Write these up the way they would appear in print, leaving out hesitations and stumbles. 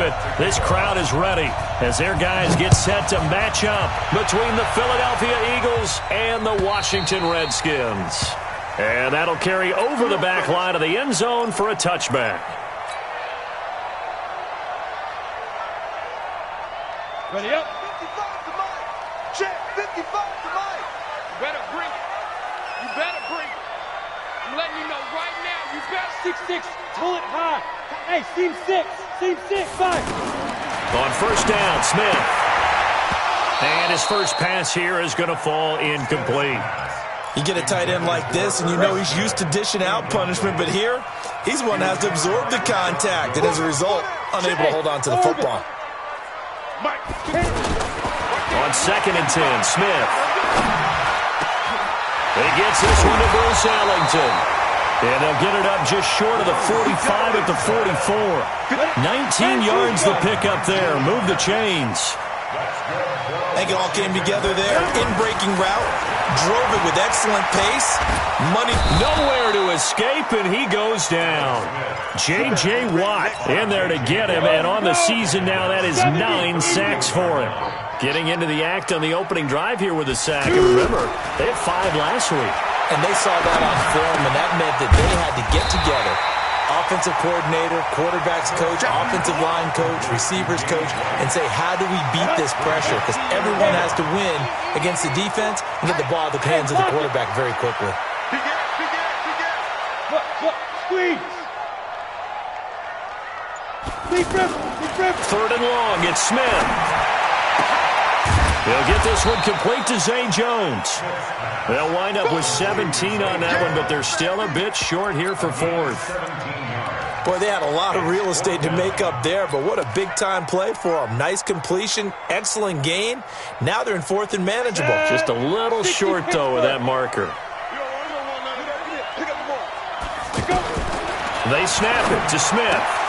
it. This crowd is ready as their guys get set to match up between the Philadelphia Eagles and the Washington Redskins. And that'll carry over the back line of the end zone for a touchback. Ready up. 55 to Mike. Check. 55 to Mike. You better bring it. You better bring it. I'm letting you know right now. You better 6-6. Pull it high. Hey, seam 6. Seam 6. 5. On first down, Smith. And his first pass here is going to fall incomplete. You get a tight end like this, and you know he's used to dishing out punishment, but here, he's one that has to absorb the contact, and as a result, unable to hold on to the football. On 2nd and 10, Smith. He gets this one to Bruce Ellington. And they'll get it up just short of the 45 at the 44. 19 yards to pick up there. Move the chains. I think it all came together there. In-breaking route. Drove it with excellent pace. Money. Nowhere to escape, and he goes down. J.J. Watt in there to get him, and on the season now, that is 9 sacks for him. Getting into the act on the opening drive here with a sack. And remember, they had 5 last week. And they saw that on film, and that meant that they had to get together. Offensive coordinator, quarterbacks coach, offensive line coach, receivers coach, and say, how do we beat this pressure? Because everyone has to win against the defense and get the ball out of the hands of the quarterback very quickly. Squeeze. 3rd and long, it's Smith. He'll get this one complete to Zay Jones. They'll wind up with 17 on that one, but they're still a bit short here for 4th. Boy, they had a lot of real estate to make up there, but what a big-time play for them. Nice completion, excellent gain. Now they're in 4th and manageable. Just a little short, though, with that marker. They snap it to Smith.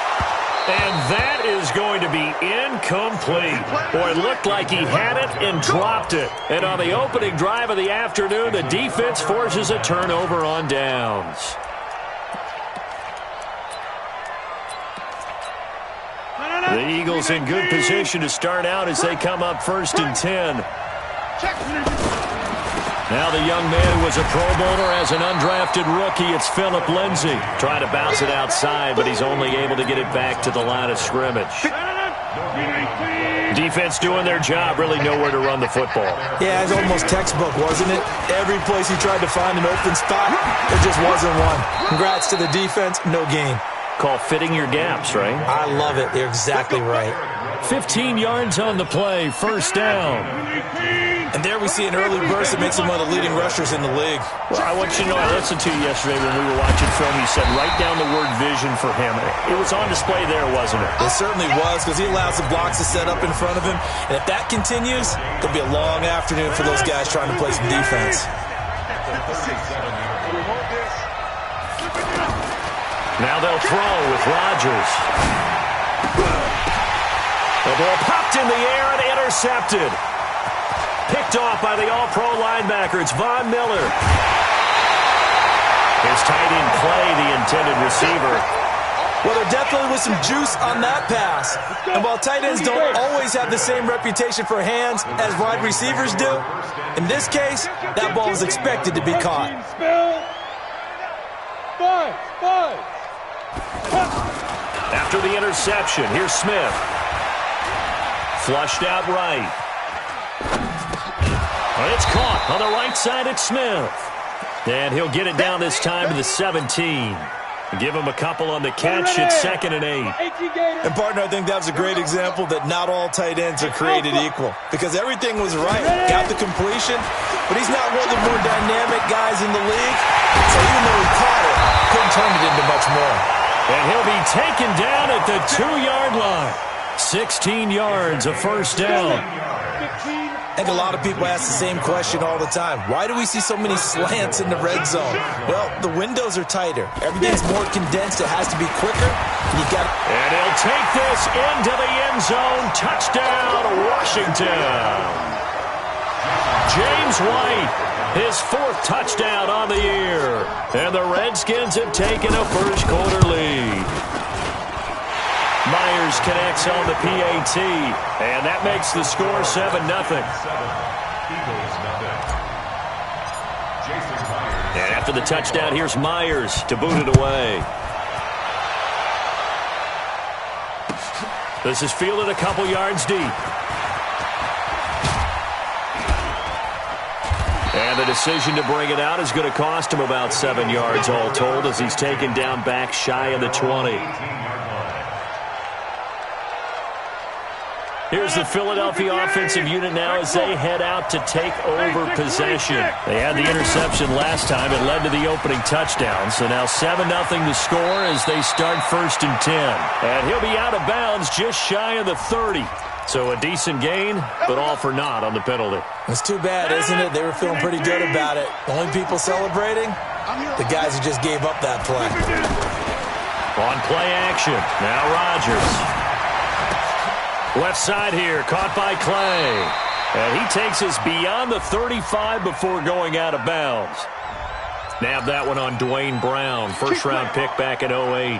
And that is going to be incomplete. Boy, it looked like he had it and dropped it. And on the opening drive of the afternoon, the defense forces a turnover on downs. The Eagles in good position to start out as they come up 1st and 10. Now the young man who was a Pro Bowler as an undrafted rookie, it's Phillip Lindsay. Trying to bounce it outside, but he's only able to get it back to the line of scrimmage. Defense doing their job, really nowhere to run the football. Yeah, it's almost textbook, wasn't it? Every place he tried to find an open spot, there just wasn't one. Congrats to the defense, no gain. Call fitting your gaps, right? I love it. You're exactly right. 15 yards on the play, 1st down. And there we see an early burst that makes him one of the leading rushers in the league. Well, I want you to know, I listened to you yesterday when we were watching film. You said write down the word vision for him. It was on display there, wasn't it? It certainly was, because he allows the blocks to set up in front of him. And if that continues, it'll be a long afternoon for those guys trying to play some defense. Now they'll throw with Rodgers. The ball popped in the air and intercepted. Picked off by the all-pro linebacker. It's Von Miller. His tight end play, the intended receiver. Well, there definitely was some juice on that pass. And while tight ends don't always have the same reputation for hands as wide receivers do, in this case, that ball was expected to be caught. After the interception, here's Smith. Flushed out right. It's caught on the right side at Smith. And he'll get it down this time to the 17. Give him a couple on the catch at 2nd and 8. And, partner, I think that was a great example that not all tight ends are created equal. Because everything was right. Got the completion. But he's not one of the more dynamic guys in the league. So even though he caught it, couldn't turn it into much more. And he'll be taken down at the 2-yard line. 16 yards, a 1st down. I think a lot of people ask the same question all the time. Why do we see so many slants in the red zone? Well, the windows are tighter. Everything's more condensed. It has to be quicker. And he'll take this into the end zone. Touchdown, Washington. James White, his 4th touchdown on the year. And the Redskins have taken a first-quarter lead. Myers connects on the PAT, and that makes the score 7-0. And after the touchdown, here's Myers to boot it away. This is fielded a couple yards deep. And the decision to bring it out is going to cost him about 7 yards all told as he's taken down back shy of the 20. Here's the Philadelphia offensive unit now as they head out to take over possession. They had the interception last time. It led to the opening touchdown. So now 7-0 to score as they start 1st and 10. And he'll be out of bounds just shy of the 30. So a decent gain, but all for naught on the penalty. It's too bad, isn't it? They were feeling pretty good about it. The only people celebrating, the guys who just gave up that play. On play action, now Rodgers. Left side here, caught by Clay. And he takes us beyond the 35 before going out of bounds. Nabbed that one on Dwayne Brown, first-round pick back in 2008.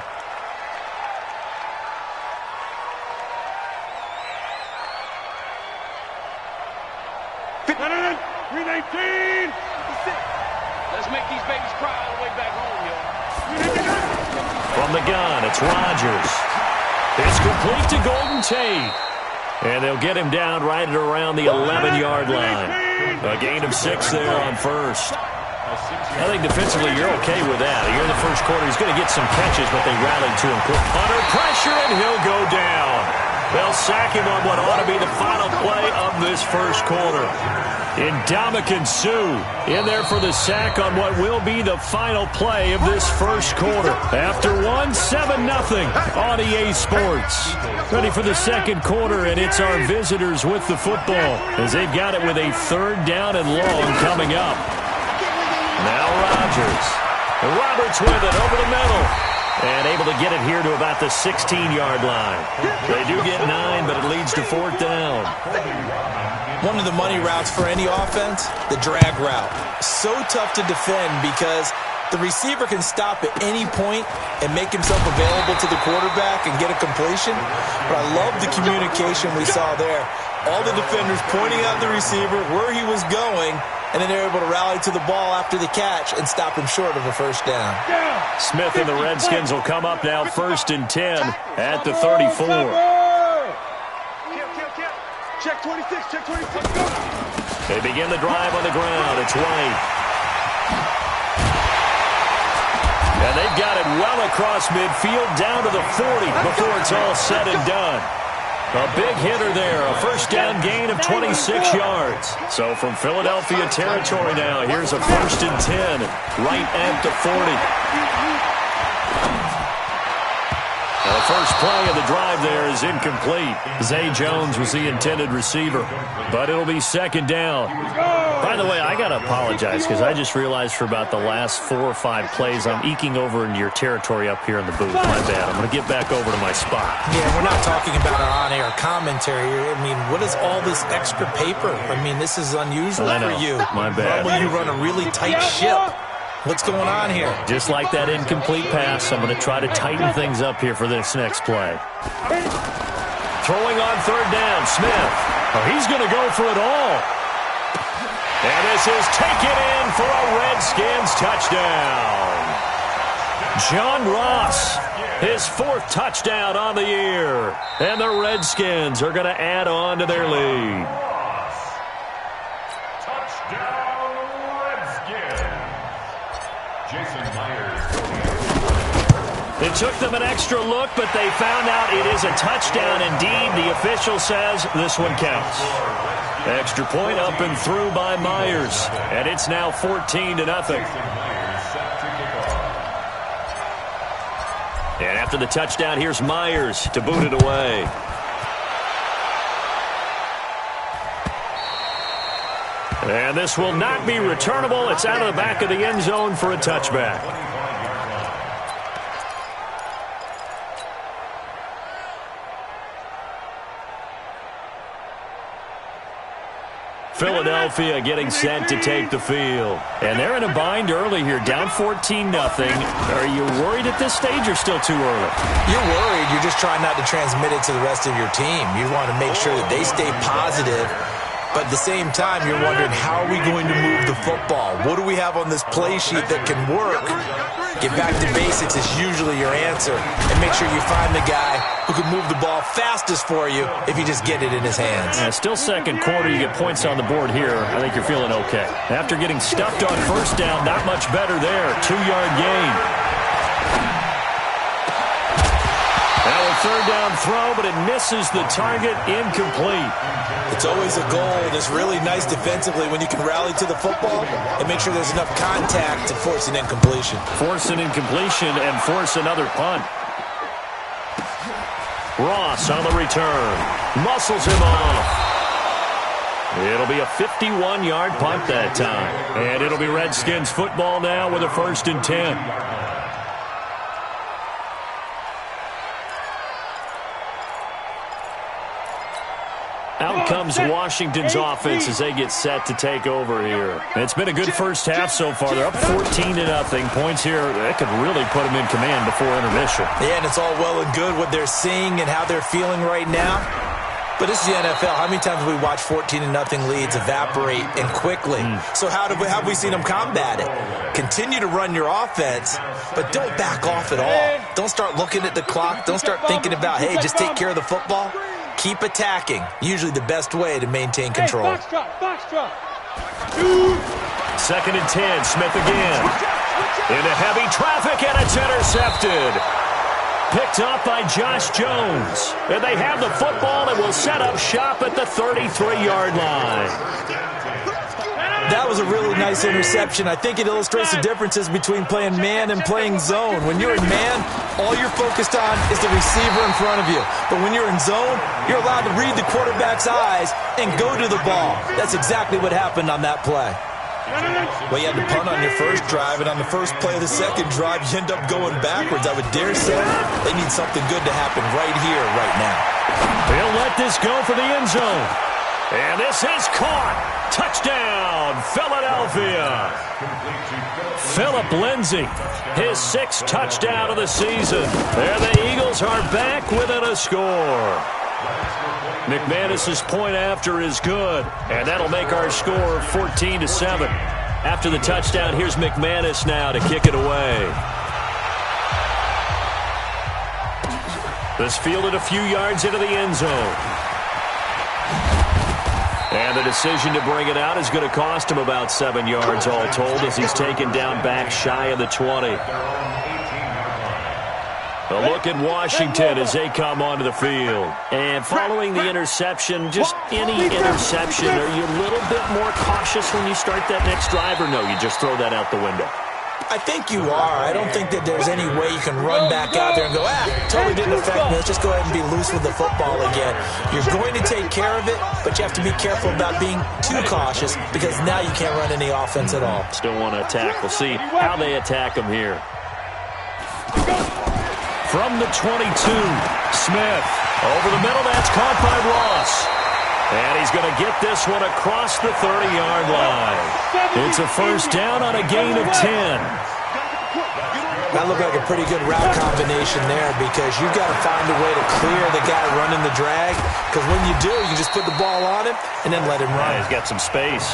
Let's make these babies cry all the way back home, yo. From the gun, it's Rodgers. It's complete to Golden Tate. And they'll get him down right at around the 11-yard line. A gain of 6 there on first. I think defensively you're okay with that. Here in the first quarter, he's going to get some catches, but they rallied to him quick. Under pressure, and he'll go down. They'll sack him on what ought to be the final play of this first quarter. Ndamukong Suh in there for the sack on what will be the final play of this first quarter. After 7-0 on EA Sports. Ready for the second quarter, and it's our visitors with the football as they've got it with a 3rd down and long coming up. Now Rodgers. And Roberts with it over the middle. And able to get it here to about the 16-yard line. They do get 9, but it leads to 4th down. One of the money routes for any offense, the drag route. So tough to defend because the receiver can stop at any point and make himself available to the quarterback and get a completion. But I love the communication we saw there. All the defenders pointing out the receiver, where he was going, and then they're able to rally to the ball after the catch and stop him short of a 1st down. Smith and the Redskins will come up now 1st and 10 at the 34. Check 26, check 26, go! They begin the drive on the ground. It's White. And they've got it well across midfield down to the 40 before it's all said and done. A big hitter there, a 1st down gain of 26 yards. So from Philadelphia territory now, here's a 1st and 10 right at the 40. The first play of the drive there is incomplete. Zay Jones was the intended receiver, but it'll be 2nd down. By the way, I got to apologize because I just realized for about the last 4 or 5 plays, I'm eking over into your territory up here in the booth. My bad. I'm going to get back over to my spot. Yeah, we're not talking about our on-air commentary. I mean, what is all this extra paper? I mean, this is unusual for you. My bad. Normally you run a really tight ship. What's going on here? Just like that incomplete pass, I'm going to try to tighten things up here for this next play. Throwing on 3rd down, Smith. Oh, he's going to go for it all. And this is taken in for a Redskins touchdown. John Ross, his 4th touchdown on the year. And the Redskins are going to add on to their lead. It took them an extra look, but they found out it is a touchdown indeed. The official says this one counts. Extra point up and through by Myers, and it's now 14-0. And after the touchdown, here's Myers to boot it away. And this will not be returnable. It's out of the back of the end zone for a touchback. Philadelphia getting set to take the field. And they're in a bind early here, down 14-0. Are you worried at this stage or still too early? You're worried. You're just trying not to transmit it to the rest of your team. You want to make sure that they stay positive. But at the same time, you're wondering, how are we going to move the football? What do we have on this play sheet that can work? Get back to basics is usually your answer. And make sure you find the guy who can move the ball fastest for you if you just get it in his hands. Yeah, still second quarter. You get points on the board here. I think you're feeling okay. After getting stuffed on first down, not much better there. 2-yard gain. Now a third down throw, but it misses the target. Incomplete. It's always a goal, and it's really nice defensively when you can rally to the football and make sure there's enough contact to force an incompletion. Force an incompletion and force another punt. Ross on the return. Muscles him off. It'll be a 51-yard punt that time. And it'll be Redskins football now with a 1st and 10. Out comes Washington's offense as they get set to take over here. It's been a good first half so far. They're up 14-0. Points here, that could really put them in command before intermission. Yeah, and it's all well and good what they're seeing and how they're feeling right now. But this is the NFL. How many times have we watched 14-0 leads evaporate and quickly? So how have we seen them combat it? Continue to run your offense, but don't back off at all. Don't start looking at the clock. Don't start thinking about, hey, just take care of the football. Keep attacking. Usually the best way to maintain control. Box drop. 2nd and 10. Smith again. Into heavy traffic, and it's intercepted. Picked up by Josh Jones. And they have the football and will set up shop at the 33-yard line. That was a really nice interception. I think it illustrates the differences between playing man and playing zone. When you're in man, all you're focused on is the receiver in front of you. But when you're in zone, you're allowed to read the quarterback's eyes and go to the ball. That's exactly what happened on that play. Well, you had to punt on your first drive, and on the first play of the second drive, you end up going backwards. I would dare say they need something good to happen right here, right now. They'll let this go for the end zone. And this is caught. Touchdown, Philadelphia. Philip Lindsay, his 6th touchdown of the season. There the Eagles are back within a score. McManus's point after is good, and that'll make our score 14-7. After the touchdown, here's McManus now to kick it away. This fielded a few yards into the end zone. And the decision to bring it out is going to cost him about 7 yards all told as he's taken down back shy of the 20. A look at Washington as they come onto the field. And following the interception, just any interception, are you a little bit more cautious when you start that next drive, or no, you just throw that out the window? I think you are. I don't think that there's any way you can run back out there and go, totally didn't affect me. Let's just go ahead and be loose with the football again. You're going to take care of it, but you have to be careful about being too cautious because now you can't run any offense at all. Still want to attack. We'll see how they attack him here. From the 22, Smith. Over the middle, that's caught by Ross. And he's going to get this one across the 30-yard line. It's a first down on a gain of 10. That looked like a pretty good route combination there because you've got to find a way to clear the guy running the drag. Because when you do, you just put the ball on him and then let him run. He's got some space.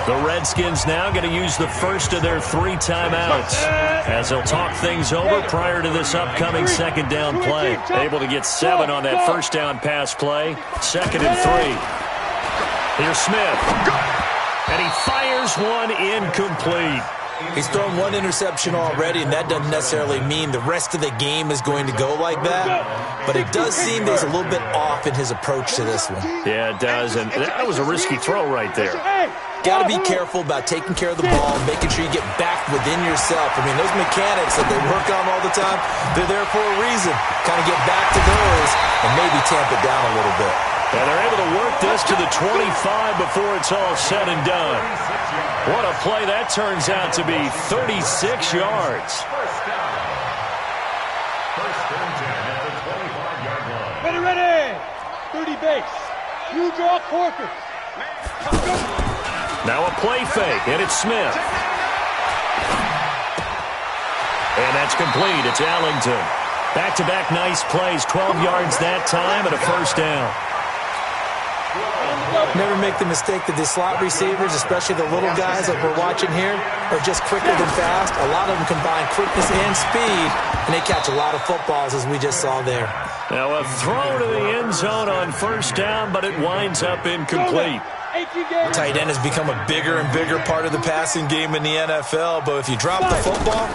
The Redskins now going to use the first of their 3 timeouts as they'll talk things over prior to this upcoming 2nd down play. Able to get 7 on that first down pass play. 2nd and 3. Here's Smith. And he fires one incomplete. He's thrown 1 interception already, and that doesn't necessarily mean the rest of the game is going to go like that. But it does seem that he's a little bit off in his approach to this one. Yeah, it does. And that was a risky throw right there. Got to be careful about taking care of the ball, making sure you get back within yourself. I mean, those mechanics that they work on all the time, they're there for a reason. Kind of get back to those and maybe tamp it down a little bit. And they're able to work this to the 25 before it's all said and done. What a play that turns out to be, 36 yards. Ready. 30 base. You draw quarters. Now a play fake, and it's Smith. And that's complete. It's Allington. Back-to-back nice plays, 12 yards that time, and a first down. Never make the mistake that the slot receivers, especially the little guys that we're watching here, are just quicker than fast. A lot of them combine quickness and speed, and they catch a lot of footballs, as we just saw there. Now a throw to the end zone on first down, but it winds up incomplete. Tight end has become a bigger and bigger part of the passing game in the NFL, but if you drop the football,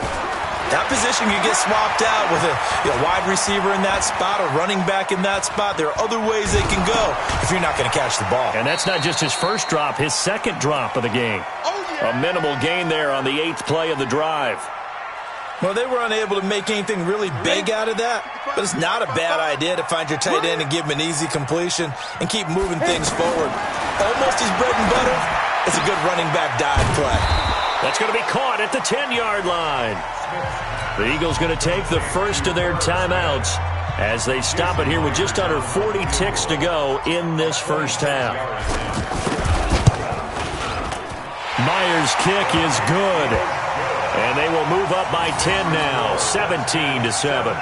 that position can get swapped out with a wide receiver in that spot, a running back in that spot. There are other ways they can go if you're not going to catch the ball. And that's not just his first drop, his second drop of the game. A minimal gain there on the 8th play of the drive. Well, they were unable to make anything really big out of that, but it's not a bad idea to find your tight end and give him an easy completion and keep moving things forward. Almost his bread and butter is a good running back dive play. That's going to be caught at the 10-yard line. The Eagles going to take the first of their timeouts as they stop it here with just under 40 ticks to go in this first half. Myers' kick is good. And they will move up by 10 now, 17-7.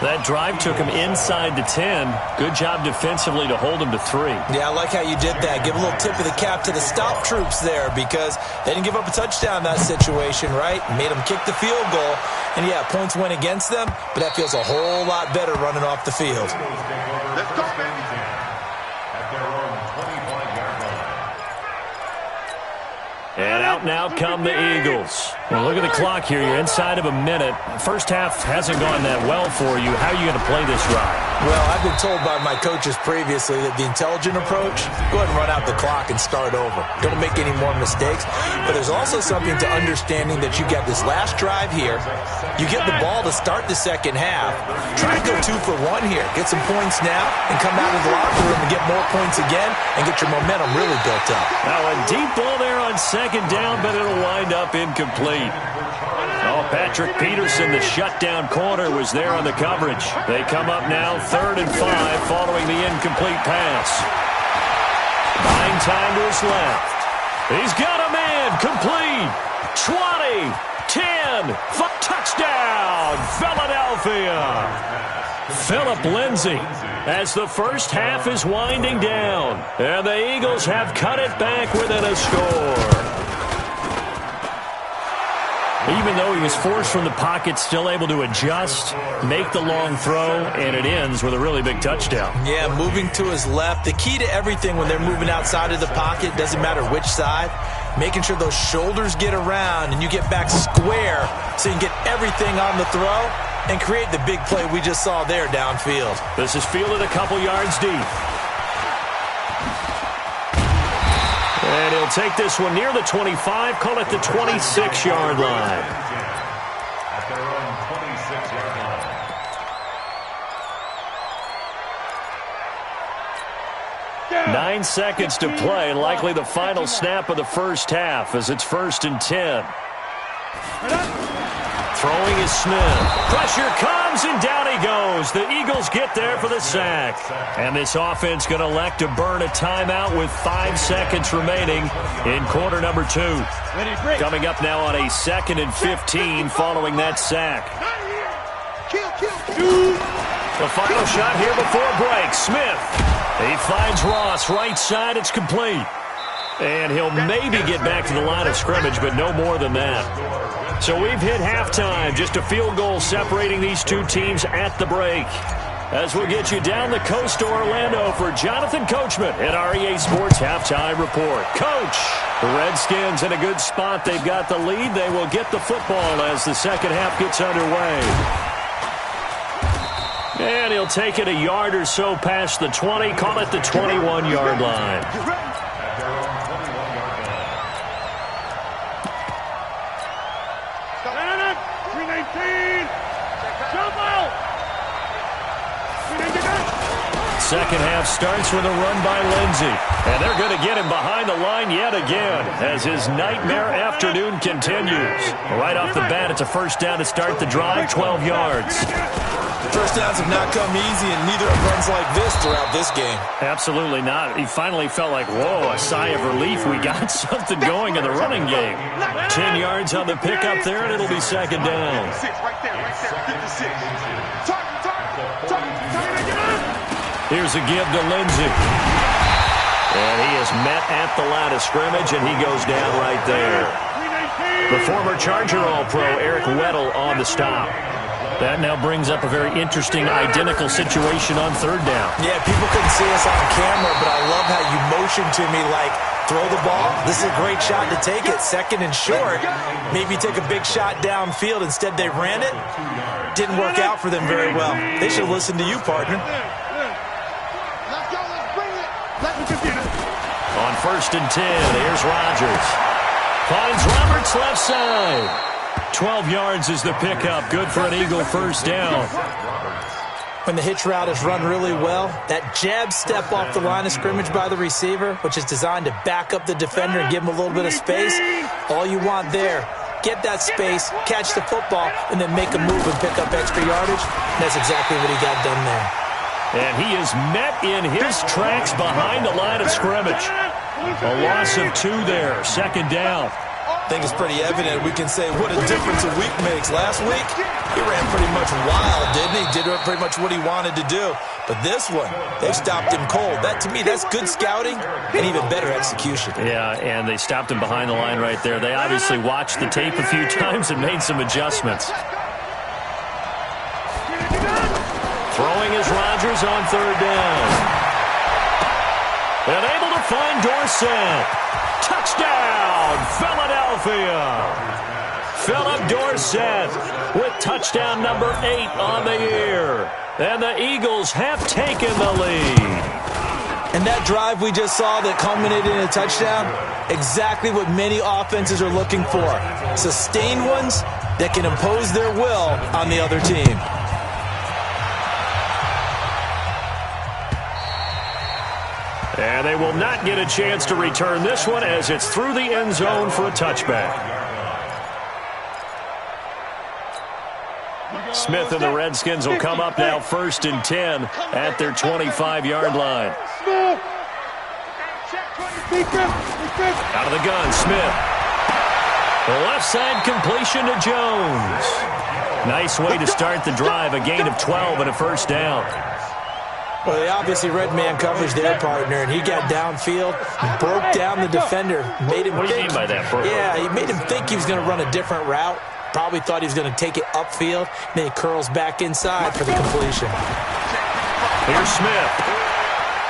That drive took him inside the 10. Good job defensively to hold him to 3. Yeah, I like how you did that. Give a little tip of the cap to the stop troops there because they didn't give up a touchdown in that situation, right? Made them kick the field goal. And, yeah, points went against them, but that feels a whole lot better running off the field. Let's go, baby. And out now come the Eagles. Well, look at the clock here. You're inside of a minute. First half hasn't gone that well for you. How are you going to play this drive? Well, I've been told by my coaches previously that the intelligent approach, go ahead and run out the clock and start over. Don't make any more mistakes. But there's also something to understanding that you get this last drive here. You get the ball to start the second half. Try to go 2 for 1 here. Get some points now and come out of the locker room and get more points again and get your momentum really built up. Now a deep ball there on second down, but it'll wind up incomplete. Oh, Patrick Peterson, the shutdown corner, was there on the coverage. They come up now 3rd and 5 following the incomplete pass. Buying time to his left. He's got a man, complete. 20, 10, touchdown, Philadelphia. Philip Lindsay as the first half is winding down. And the Eagles have cut it back within a score. Even though he was forced from the pocket, still able to adjust, make the long throw, and it ends with a really big touchdown. Yeah, moving to his left. The key to everything when they're moving outside of the pocket, doesn't matter which side, making sure those shoulders get around and you get back square so you can get everything on the throw and create the big play we just saw there downfield. This is fielded a couple yards deep. And he'll take this one near the 25, call it the 26-yard line. At their own 26-yard line. 9 seconds to play, likely the final snap of the first half as it's 1st and 10. Throwing is Smith. Pressure comes, and down he goes. The Eagles get there for the sack. And this offense going to elect to burn a timeout with 5 seconds remaining in quarter number 2. Coming up now on a 2nd and 15 following that sack. The final shot here before break. Smith. He finds Ross right side. It's complete. And he'll maybe get back to the line of scrimmage, but no more than that. So we've hit halftime. Just a field goal separating these two teams at the break. As we'll get you down the coast to Orlando for Jonathan Coachman at our EA Sports Halftime Report. Coach, the Redskins in a good spot. They've got the lead. They will get the football as the second half gets underway. And he'll take it a yard or so past the 20. Call it the 21-yard line. Second half starts with a run by Lindsay. And they're going to get him behind the line yet again as his nightmare afternoon continues. Right off the bat, it's a first down to start the drive, 12 yards. First downs have not come easy, and neither have runs like this throughout this game. Absolutely not. He finally felt like, whoa, a sigh of relief. We got something going in the running game. 10 yards on the pickup there, and it'll be second down. Here's a give to Lindsey. And he is met at the line of scrimmage, and he goes down right there. The former Charger All-Pro, Eric Weddle, on the stop. That now brings up a very interesting identical situation on third down. Yeah, people couldn't see us on camera, but I love how you motioned to me like, throw the ball. This is a great shot to take it. Second and short. Maybe take a big shot downfield. Instead, they ran it. Didn't work out for them very well. They should listen to you, partner. On first and 10, here's Rodgers. Finds Roberts left side. 12 yards is the pickup. Good for an Eagle first down. When the hitch route is run really well, that jab step off the line of scrimmage by the receiver, which is designed to back up the defender and give him a little bit of space, all you want there, get that space, catch the football, and then make a move and pick up extra yardage. And that's exactly what he got done there. And he is met in his tracks behind the line of scrimmage. A loss of 2 there, second down. I think it's pretty evident. We can say what a difference a week makes. Last week, he ran pretty much wild, didn't he? Did pretty much what he wanted to do. But this one, they stopped him cold. That, to me, that's good scouting and even better execution. Yeah, and they stopped him behind the line right there. They obviously watched the tape a few times and made some adjustments. Throwing is Rodgers on third down. And able to find Dorsett. Touchdown, Philadelphia. Philip Dorsett with touchdown number 8 on the year. And the Eagles have taken the lead. And that drive we just saw that culminated in a touchdown, exactly what many offenses are looking for. Sustained ones that can impose their will on the other team. And they will not get a chance to return this one as it's through the end zone for a touchback. Smith and the Redskins will come up now first and 10 at their 25-yard line. Out of the gun, Smith. The left side completion to Jones. Nice way to start the drive, a gain of 12 and a first down. Well, they obviously read man coverage their partner, and he got downfield, broke down the defender, made him What do you mean by that, bro? Yeah, he made him think he was going to run a different route. Probably thought he was going to take it upfield, then he curls back inside for the completion. Here's Smith.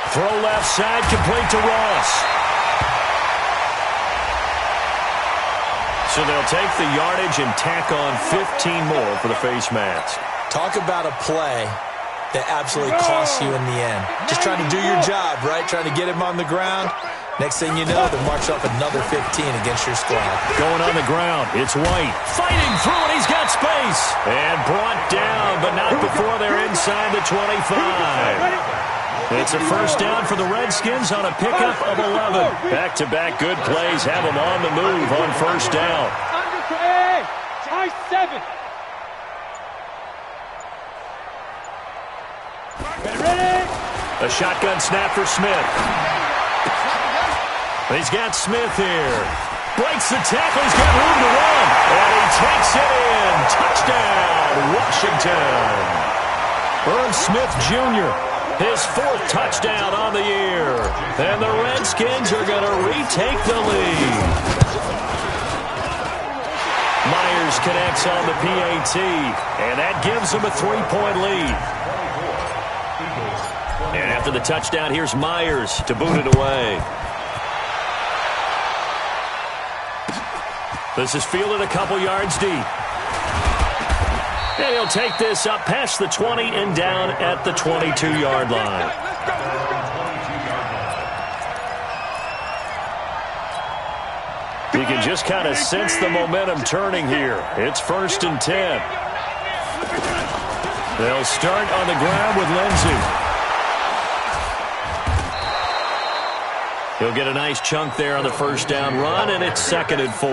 Throw left side, complete to Ross. So they'll take the yardage and tack on 15 more for the face mask. Talk about a play that absolutely costs you in the end. Just trying to do your job, right? Trying to get him on the ground. Next thing you know, they march off another 15 against your squad. Going on the ground, it's White. Fighting through it, he's got space. And brought down, but not before they're inside the 25. It's a first down for the Redskins on a pickup of 11. Back-to-back good plays have them on the move on first down. Try 7. Ready? A shotgun snap for Smith. He's got Smith here. Breaks the tackle. He's got room to run. And he takes it in. Touchdown, Washington. Irv Smith Jr., his 4th touchdown on the year. And the Redskins are going to retake the lead. Myers connects on the PAT. And that gives them a 3-point lead. And after the touchdown, here's Myers to boot it away. This is fielded a couple yards deep. And he'll take this up past the 20 and down at the 22-yard line. You can just kind of sense the momentum turning here. It's first and 10. They'll start on the ground with Lindsey. He'll get a nice chunk there on the first down run, and it's 2nd and 4.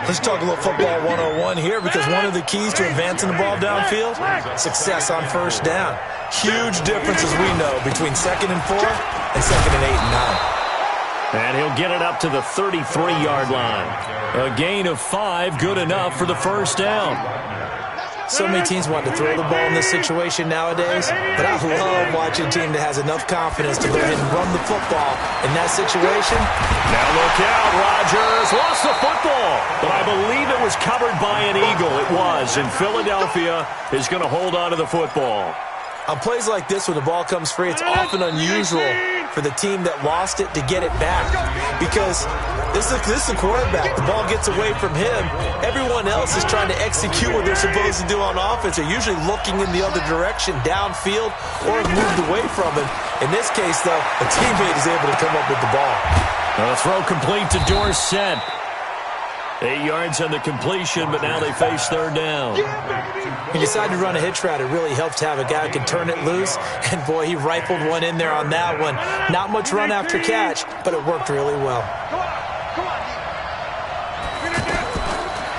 Let's talk a little football 101 here, because one of the keys to advancing the ball downfield, success on first down. Huge difference, as we know, between 2nd and 4 and 2nd and 8 and 9. And he'll get it up to the 33-yard line. A gain of 5, good enough for the first down. So many teams want to throw the ball in this situation nowadays, but I love watching a team that has enough confidence to go ahead and run the football in that situation. Now look out, Rodgers lost the football, but I believe it was covered by an Eagle. It was, and Philadelphia is going to hold on to the football. On plays like this, when the ball comes free, it's often unusual for the team that lost it to get it back, because this is the quarterback. The ball gets away from him. Everyone else is trying to execute what they're supposed to do on offense. They're usually looking in the other direction, downfield, or have moved away from him. In this case, though, a teammate is able to come up with the ball. Now the throw complete to Dorsett. 8 yards on the completion, but now they face third down. He decided to run a hitch route. It really helped to have a guy who can turn it loose. And, boy, he rifled one in there on that one. Not much run after catch, but it worked really well.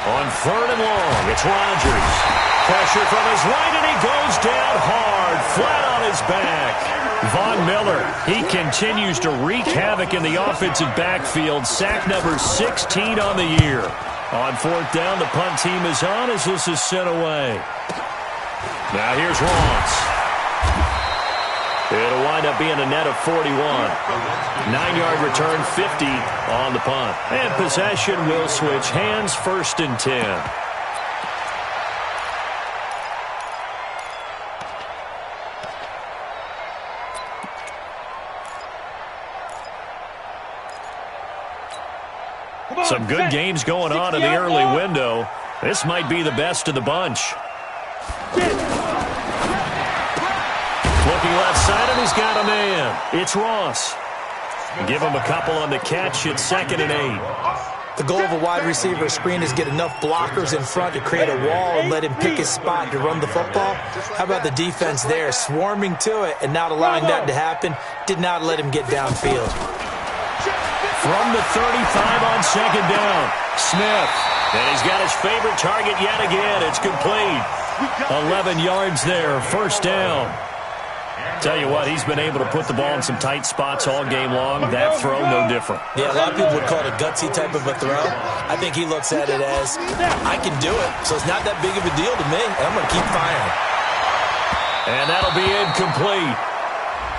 On 3rd and long, it's Rodgers. Pressure from his right, and he goes down hard, flat on his back. Von Miller, he continues to wreak havoc in the offensive backfield. Sack number 16 on the year. On 4th down, the punt team is on as this is sent away. Now here's Ross. It'll wind up being a net of 41. 9-yard return, 50 on the punt. And possession will switch hands, 1st and 10. Some good games going on in the early window. This might be the best of the bunch. Looking left side, and he's got a man. It's Ross. Give him a couple on the catch. It's 2nd and 8. The goal of a wide receiver screen is get enough blockers in front to create a wall and let him pick his spot to run the football. How about the defense there, swarming to it and not allowing that to happen? Did not let him get downfield. From the 35 on 2nd down, Smith. And he's got his favorite target yet again. It's complete. 11 yards there, 1st down. Tell you what, he's been able to put the ball in some tight spots all game long. That throw, no different. Yeah, a lot of people would call it a gutsy type of a throw. I think he looks at it as, I can do it, so it's not that big of a deal to me, and I'm going to keep firing. And that'll be incomplete.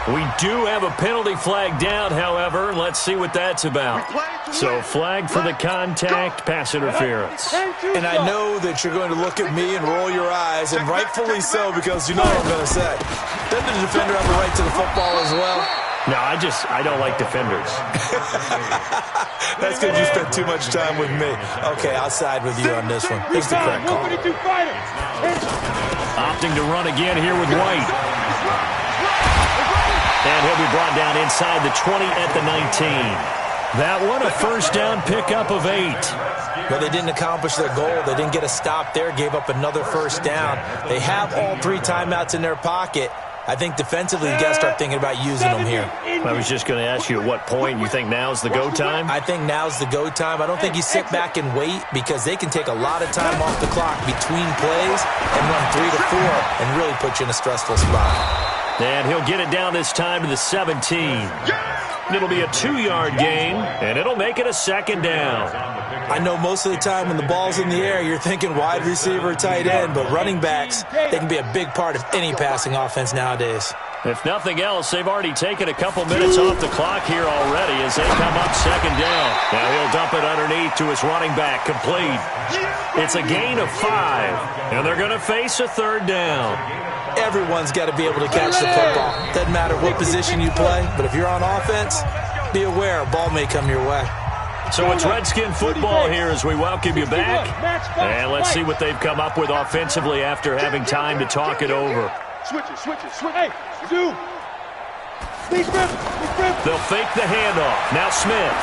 We do have a penalty flag down, however. Let's see what that's about. So flag for the contact, pass interference. And I know that you're going to look at me and roll your eyes, and rightfully so, because you know what I'm going to say. Doesn't the defender have a right to the football as well? No, I don't like defenders. That's because you spent too much time with me. Okay, I'll side with you on this one. It's the correct call. Opting to run again here with White. And he'll be brought down inside the 20 at the 19. That one, a 1st down pickup of 8. But they didn't accomplish their goal. They didn't get a stop there, gave up another 1st down. They have all 3 timeouts in their pocket. I think defensively, you got to start thinking about using them here. I was just going to ask you at what point you think now's the go time? I think now's the go time. I don't think you sit back and wait, because they can take a lot of time off the clock between plays and run 3 to 4 and really put you in a stressful spot. And he'll get it down this time to the 17. It'll be a 2-yard gain, and it'll make it a 2nd down. I know most of the time when the ball's in the air, you're thinking wide receiver, tight end, but running backs, they can be a big part of any passing offense nowadays. If nothing else, they've already taken a couple minutes off the clock here already as they come up 2nd down. Now he'll dump it underneath to his running back, complete. It's a gain of 5, and they're going to face a 3rd down. Everyone's got to be able to catch the football. Doesn't matter what position you play, but if you're on offense, be aware a ball may come your way. So it's Redskin football here as we welcome you back. And let's see what they've come up with offensively after having time to talk it over. Switch it. Hey, do. They'll fake the handoff. Now Smith.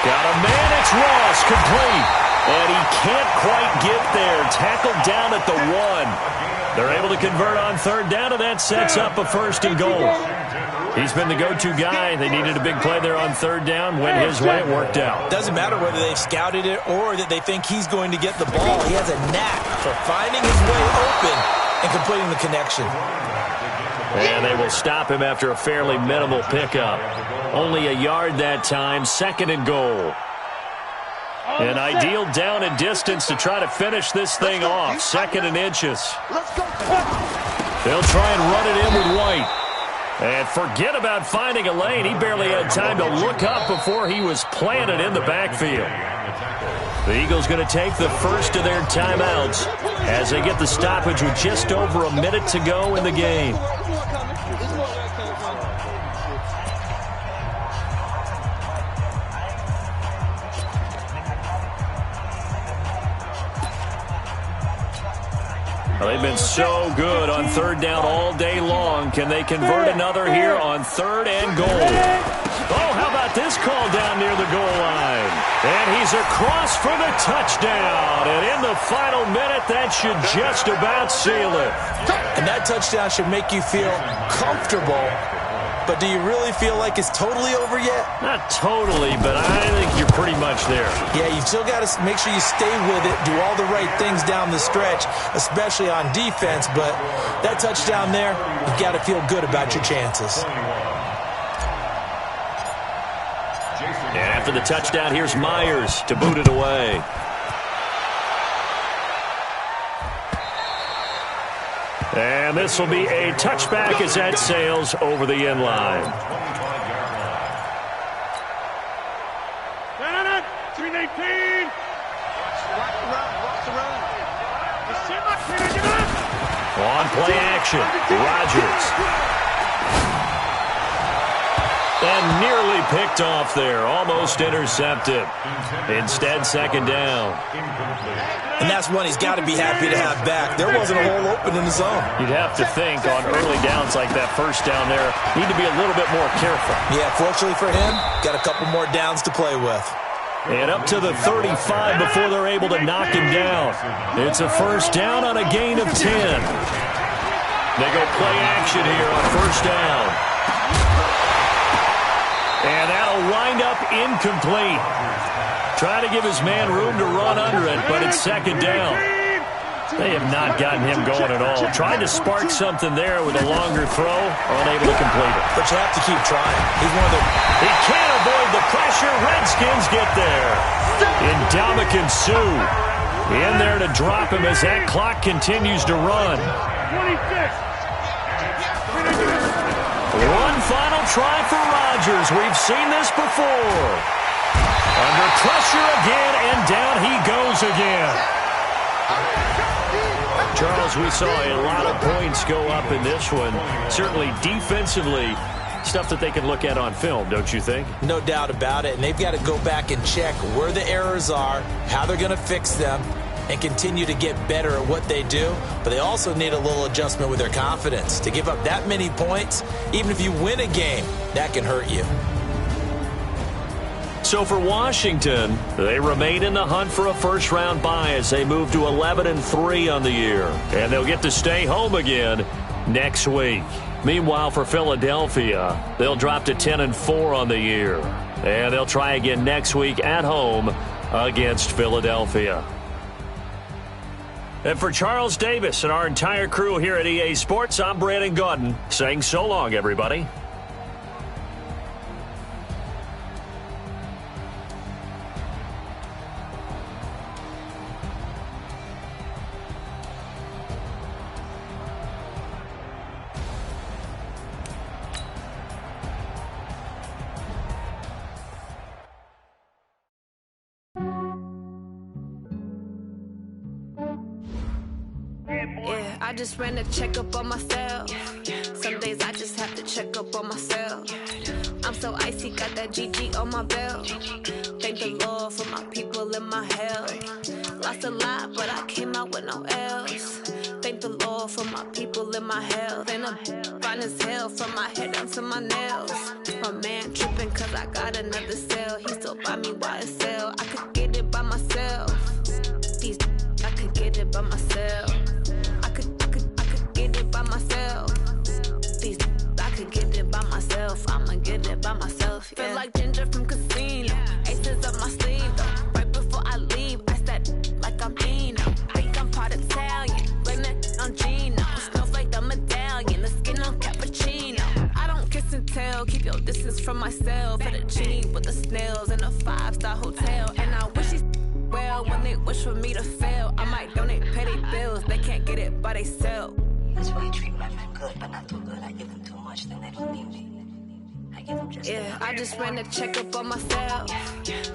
Got a man. It's Ross, complete. And he can't quite get there. Tackled down at the 1. They're able to convert on 3rd down, and that sets up a 1st and goal. He's been the go-to guy. They needed a big play there on third down. Went his way. It worked out. Doesn't matter whether they've scouted it or that they think he's going to get the ball. He has a knack for finding his way open and completing the connection. And they will stop him after a fairly minimal pickup. Only a yard that time. 2nd and goal. An ideal down and distance to try to finish this thing off. 2nd and inches. They'll try and run it in with White. And forget about finding a lane. He barely had time to look up before he was planted in the backfield. The Eagles going to take the first of their timeouts as they get the stoppage with just over a minute to go in the game. Well, they've been so good on third down all day long. Can they convert another here on 3rd and goal? Oh, how about this call down near the goal line? And he's across for the touchdown. And in the final minute, that should just about seal it. And that touchdown should make you feel comfortable. But do you really feel like it's totally over yet? Not totally, but I think you're pretty much there. Yeah, you still got to make sure you stay with it, do all the right things down the stretch, especially on defense. But that touchdown there, you've got to feel good about your chances. And after the touchdown, here's Myers to boot it away. And this will be a touchback as that sails over the end line. 319. On play action, Rodgers. And nearly picked off there, almost intercepted. Instead, 2nd down. And that's one he's got to be happy to have back. There wasn't a hole open in the zone. You'd have to think on early downs like that first down there, need to be a little bit more careful. Yeah, fortunately for him, got a couple more downs to play with. And up to the 35 before they're able to knock him down. It's a first down on a gain of 10. They go play action here on first down. And that'll wind up incomplete. Trying to give his man room to run under it, but it's 2nd down. They have not gotten him going at all. Tried to spark something there with a longer throw, unable to complete it. But you have to keep trying. He's one of the... He can't avoid the pressure. Redskins get there. Ndamukong Suh in there to drop him as that clock continues to run. 26. One final try for Rodgers. We've seen this before. Under pressure again, and down he goes again. Charles, we saw a lot of points go up in this one. Certainly defensively, stuff that they can look at on film, don't you think? No doubt about it. And they've got to go back and check where the errors are, how they're going to fix them, and continue to get better at what they do. But they also need a little adjustment with their confidence. To give up that many points, even if you win a game, that can hurt you. So for Washington, they remain in the hunt for a first-round bye as they move to 11-3 on the year. And they'll get to stay home again next week. Meanwhile, for Philadelphia, they'll drop to 10-4 on the year. And they'll try again next week at home against Philadelphia. And for Charles Davis and our entire crew here at EA Sports, I'm Brandon Gaudin saying so long, everybody. Yeah, I just ran a checkup on myself. Some days I just have to check up on myself. I'm so icy, got that GG on my belt. Thank the Lord for my people and my health. Lost a lot, but I came out with no L's. Thank the Lord for my people and my health. And I'm fine as hell from my head down to my nails. My man tripping cause I got another cell. He still buy me YSL. I could get it by myself. These I could get it by myself. I could get it by myself. These I could get it by myself. myself. I'ma get it by myself. Feel like Ginger from Casino. Aces up my sleeve though. Right before I leave, I said like I'm Eno. Think I'm part Italian. Blame that on Gino. Snowflake the medallion. The skin on cappuccino. I don't kiss and tell. Keep your distance from myself. Fettuccine with the snails in a 5-star hotel. And I wish he's well when they wish for me to fail. I might donate petty bills. They can't get it by themselves. That's why you treat my friend good, but not too good. I give them too much, then they don't need me. I give them just enough. I just ran a checkup on myself.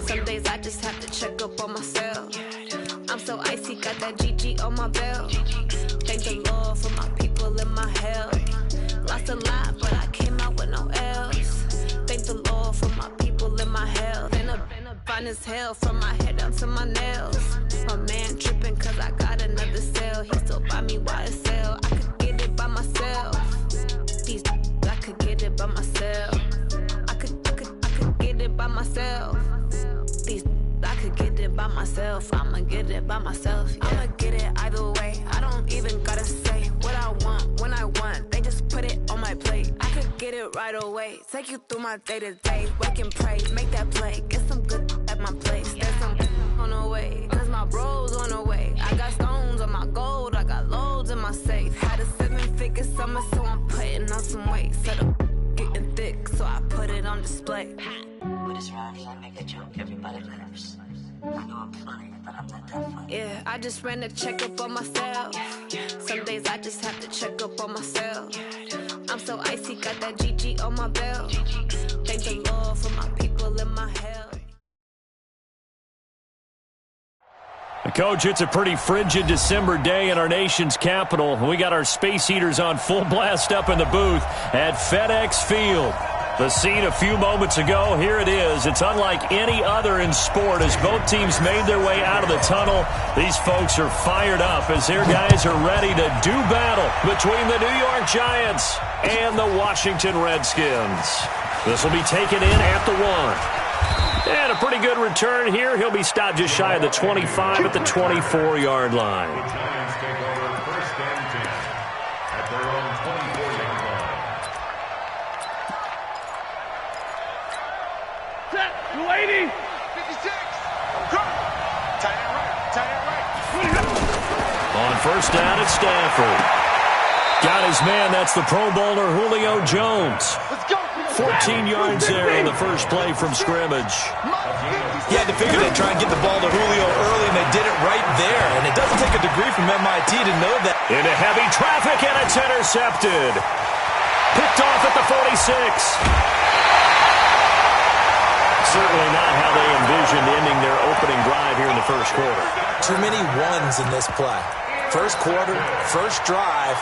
Some days I just have to check up on myself. I'm so icy, got that GG on my belt. Thank the Lord for my people in my health. Lost a lot, but I came out with no L's. Thank the Lord for my people in my health. Been a fine as hell from my head down to my nails. My man tripping cause I got another cell. He still buy me YSL. I could get it by myself. These I could get it by myself. I could get it by myself. These I could get it by myself. I'ma get it by myself. Yeah. I'ma get it either way. I don't even gotta say what I want when I want. They just put it on my plate. I could get it right away. Take you through my day to day. Wake and pray, make that play. Get some good at my place. There's some on the way. Cause my bro's on the way. I got stones on my gold. I got loads in my safe. Had a 7-figure summer, so I'm putting on some weight. Set up getting thick, so I put it on display. With this round, I make a joke, everybody laughs. I know I'm funny, but I'm not that funny. Yeah, I just ran a checkup on myself. Some days I just have to check up on myself. I'm so icy, got that GG on my belt. Thank the Lord for my people in my health. Coach, it's a pretty frigid December day in our nation's capital. We got our space heaters on full blast up in the booth at FedEx Field. The scene a few moments ago, here it is. It's unlike any other in sport as both teams made their way out of the tunnel. These folks are fired up as their guys are ready to do battle between the New York Giants and the Washington Redskins. This will be taken in at the 1. And a pretty good return here. He'll be stopped just shy of the 25 at the 24-yard line. The Giants take over first and 10 at their own 24-yard line. Set, 280. 56. Go. Tight end right. On first down, it's Stafford. Got his man. That's the Pro Bowler Julio Jones. Let's go. 14 yards there on the first play from scrimmage. He had to figure they'd try and get the ball to Julio early, and they did it right there. And it doesn't take a degree from MIT to know that. Into heavy traffic, and it's intercepted. Picked off at the 46. Certainly not how they envisioned ending their opening drive here in the first quarter. Too many ones in this play. First quarter, first drive,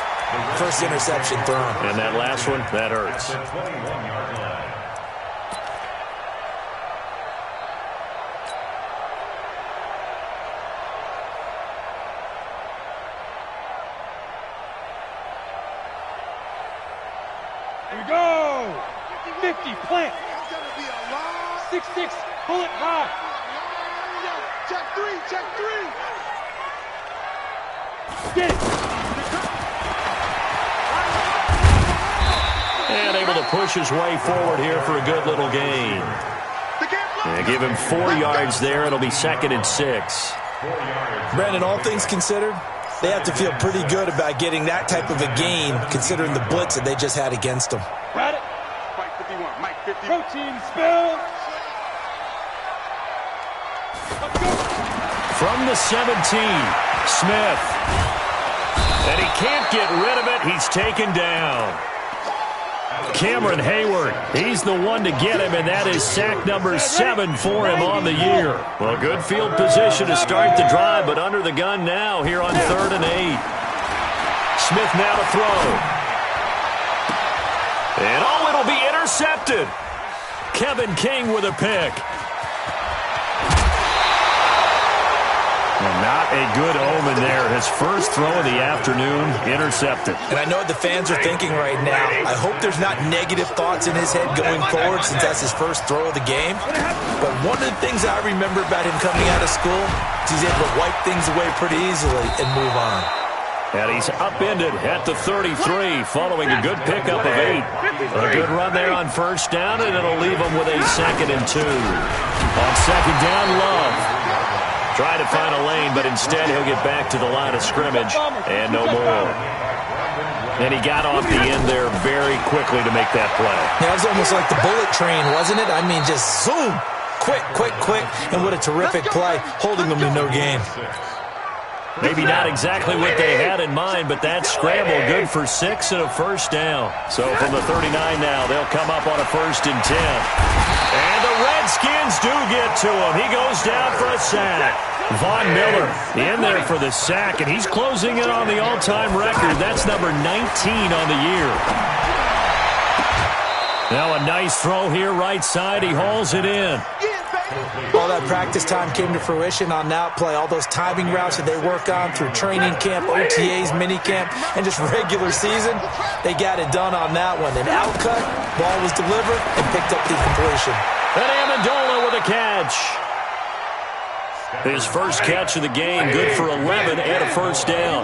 first interception thrown. And that last one, that hurts. The 21-yard line. Here we go. 50, plant. It's going to be a long 6-6, pull it high. check three. Get it. And able to push his way forward here for a good little gain. And give him 4 yards there. It'll be 2nd and 6. Brandon, all things considered, they have to feel pretty good about getting that type of a gain, considering the blitz that they just had against them. Got it. Mike 51, Mike 50. Protein spill. Let's go. From the 17, Smith. And he can't get rid of it. He's taken down. Cameron Hayward, he's the one to get him, and that is sack number 7 for him on the year. Well, good field position to start the drive, but under the gun now here on 3rd and 8. Smith now to throw. And it'll be intercepted. Kevin King with a pick. And not a good omen there. His first throw of the afternoon, intercepted. And I know what the fans are thinking right now. I hope there's not negative thoughts in his head going forward since that's his first throw of the game. But one of the things I remember about him coming out of school is he's able to wipe things away pretty easily and move on. And he's upended at the 33 following a good pickup of 8. A good run there on first down, and it'll leave him with a 2nd and 2. On second down, Love. Trying to find a lane, but instead he'll get back to the line of scrimmage and no more. And he got off the end there very quickly to make that play. Yeah, it was almost like the bullet train, wasn't it? I mean, just zoom. Quick, quick, quick. And what a terrific play, holding them to no gain. Maybe not exactly what they had in mind, but that scramble good for 6 and a first down. So from the 39 now, they'll come up on a 1st and 10. And the Redskins do get to him. He goes down for a sack. Von Miller in there for the sack, and he's closing in on the all-time record. That's number 19 on the year. Now a nice throw here, right side. He hauls it in. All that practice time came to fruition on that play. All those timing routes that they work on through training camp, OTAs, minicamp, and just regular season, they got it done on that one. An outcut, ball was delivered, and picked up the completion. And Amendola with a catch. His first catch of the game, good for 11 and a first down.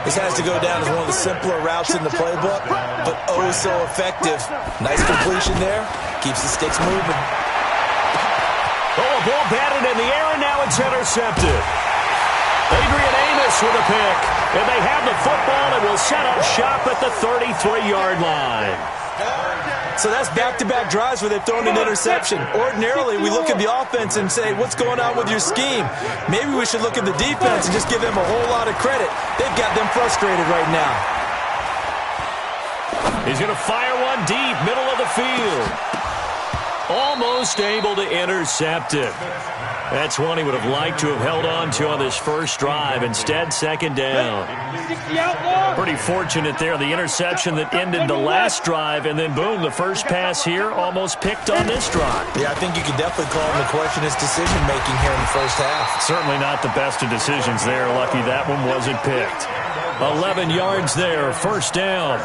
This has to go down as one of the simpler routes in the playbook, but oh so effective. Nice completion there. Keeps the sticks moving. Oh, a ball batted in the air, and now it's intercepted. Adrian Amos with a pick. And they have the football and will set up shop at the 33-yard line. So that's back-to-back drives where they've thrown an interception. Ordinarily, we look at the offense and say, what's going on with your scheme? Maybe we should look at the defense and just give them a whole lot of credit. They've got them frustrated right now. He's going to fire one deep, middle of the field. Almost able to intercept it. That's one he would have liked to have held on to on this first drive. Instead, second down. Pretty fortunate there. The interception that ended the last drive, and then, boom, the first pass here almost picked on this drive. Yeah, I think you could definitely call him to question his decision-making here in the first half. Certainly not the best of decisions there. Lucky that one wasn't picked. 11 yards there, first down.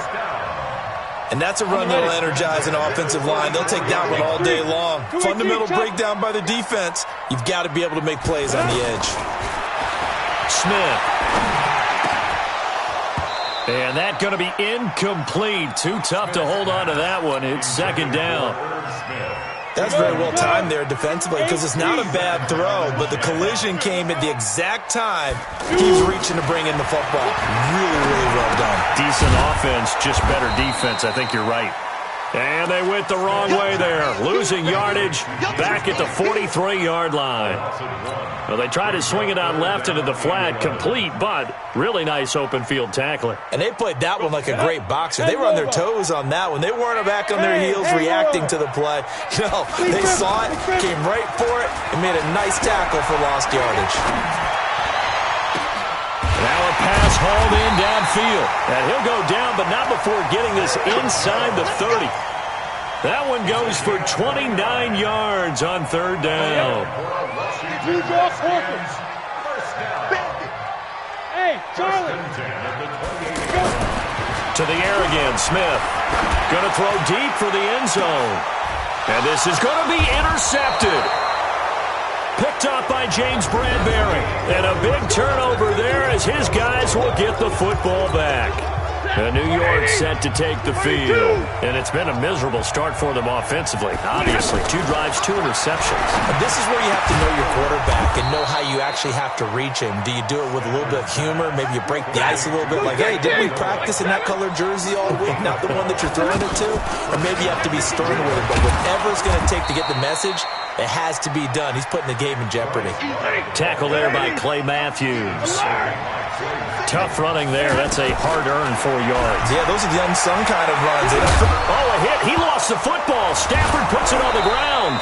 And that's a run that'll energize an offensive line. They'll take that one all day long. Fundamental breakdown by the defense. You've got to be able to make plays on the edge. Smith. And that's going to be incomplete. Too tough to hold on to that one. It's second down. That's very well timed there defensively because it's not a bad throw, but the collision came at the exact time he was reaching to bring in the football. Really, really well done. Decent offense, just better defense. I think you're right. And they went the wrong way there. Losing yardage back at the 43-yard line. Well, they tried to swing it out left into the flat, complete, but really nice open field tackling. And they played that one like a great boxer. They were on their toes on that one. They weren't back on their heels reacting to the play. No, they saw it, came right for it, and made a nice tackle for lost yardage. Now a pass hauled in downfield. And he'll go down, but not before getting this inside the 30. That one goes for 29 yards on third down. Hey, Charlie. To the air again, Smith. Going to throw deep for the end zone. And this is going to be intercepted. Picked up by James Bradbury. And a big turnover there as his guys will get the football back. And New York set to take the field. And it's been a miserable start for them offensively. Obviously, 2 drives, 2 interceptions. And this is where you have to know your quarterback and know how you actually have to reach him. Do you do it with a little bit of humor? Maybe you break the ice a little bit like, hey, didn't we practice in that colored jersey all week? Not the one that you're throwing it to? Or maybe you have to be stern with it. But whatever it's going to take to get the message, it has to be done. He's putting the game in jeopardy. Tackle there by Clay Matthews. Tough running there. That's a hard-earned 4 yards. Yeah, those are the unsung kind of runs. Oh, a hit. He lost the football. Stafford puts it on the ground.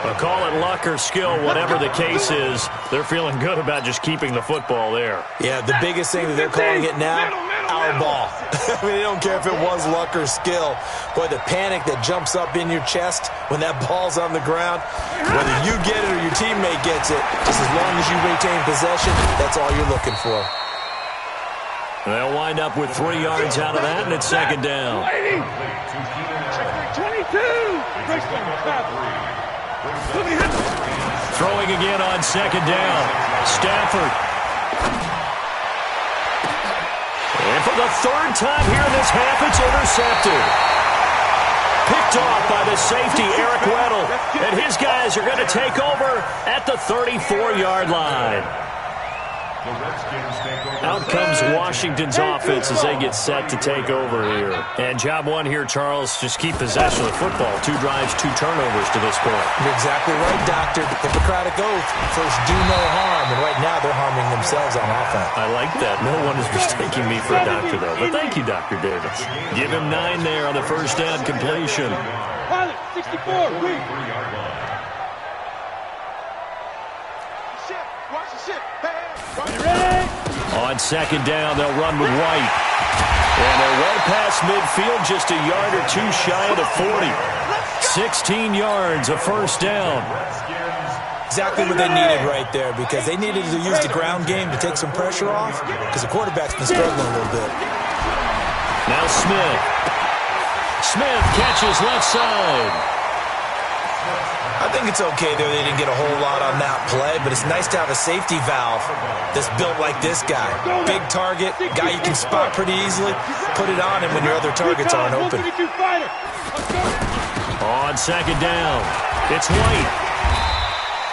But call it luck or skill, whatever the case is, they're feeling good about just keeping the football there. Yeah, the biggest thing that they're calling it now, our ball. I mean, they don't care if it was luck or skill. Boy, the panic that jumps up in your chest when that ball's on the ground, whether you get it or your teammate gets it, just as long as you retain possession, that's all you're looking for. They'll wind up with 3 yards out of that, and it's second down. 22. Throwing again on second down. Stafford. And for the third time here in this half, it's intercepted. Picked off by the safety, Eric Weddle. And his guys are going to take over at the 34-yard line. Out comes Washington's offense as they get set to take over here. And job one here, Charles, just keep possession of the football. 2 drives, 2 turnovers to this point. You're exactly right, Doctor. Hippocratic oath. First, do no harm. And right now, they're harming themselves on offense. I like that. No one is mistaking me for a doctor, though. But thank you, Dr. Davis. Give him 9 there on the first down completion. Pilot, 64, read. Watch the ship. On second down, they'll run with White. And they're well past midfield, just a yard or 2 shy of the 40. 16 yards, a first down. Exactly what they needed right there, because they needed to use the ground game to take some pressure off, because the quarterback's been struggling a little bit. Now Smith. Smith catches left side. I think it's okay there. They didn't get a whole lot on that play, but it's nice to have a safety valve that's built like this guy. Big target, guy you can spot pretty easily. Put it on him when your other targets aren't open. On second down, it's White.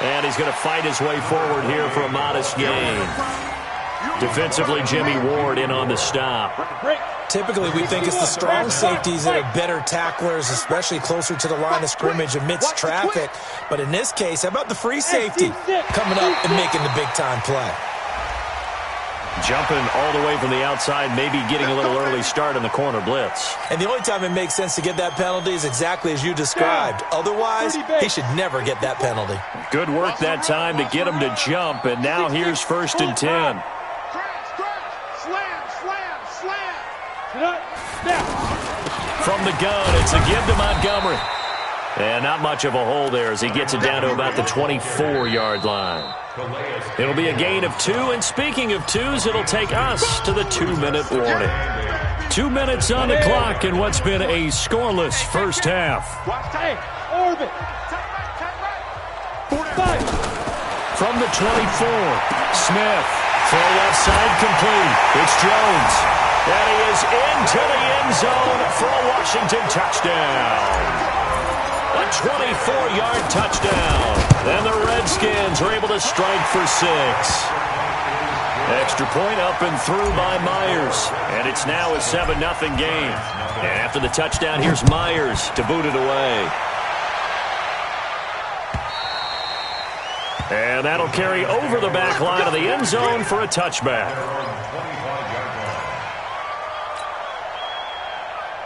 And he's going to fight his way forward here for a modest gain. Defensively, Jimmy Ward in on the stop. Typically, we think it's the strong safeties that are better tacklers, especially closer to the line of scrimmage amidst traffic. But in this case, how about the free safety coming up and making the big-time play? Jumping all the way from the outside, maybe getting a little early start in the corner blitz. And the only time it makes sense to get that penalty is exactly as you described. Otherwise, he should never get that penalty. Good work that time to get him to jump, and now here's 1st and 10. From the gun, it's a give to Montgomery. And not much of a hole there as he gets it down to about the 24-yard line. It'll be a gain of 2, and speaking of 2s, it'll take us to the 2-minute warning. 2 minutes on the clock in what's been a scoreless first half. Orbit. From the 24, Smith. Throw left side complete. It's Jones. And he is into the end zone for a Washington touchdown. A 24-yard touchdown. And the Redskins are able to strike for 6. Extra point up and through by Myers. And it's now a 7-0 game. And after the touchdown, here's Myers to boot it away. And that'll carry over the back line of the end zone for a touchback.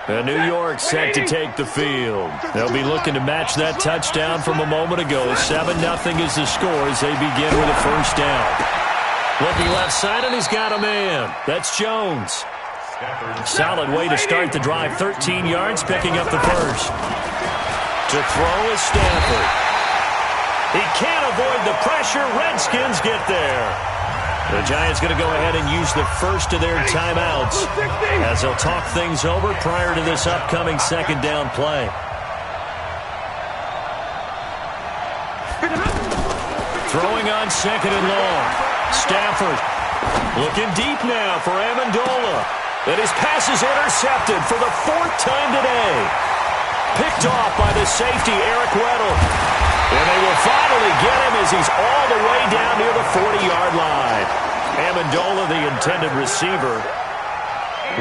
And New York set to take the field. They'll be looking to match that touchdown from a moment ago. 7-0 is the score as they begin with a first down. Looking left side, and he's got a man. That's Jones. Solid way to start the drive. 13 yards, picking up the first. To throw is Stafford. He can't avoid the pressure. Redskins get there. The Giants going to go ahead and use the first of their timeouts as they'll talk things over prior to this upcoming second down play. Throwing on second and long. Stafford looking deep now for Amendola. And his pass is intercepted for the 4th time today. Picked off by the safety, Eric Weddle. And they will finally get him as he's all the way down near the 40-yard line. Amendola, the intended receiver.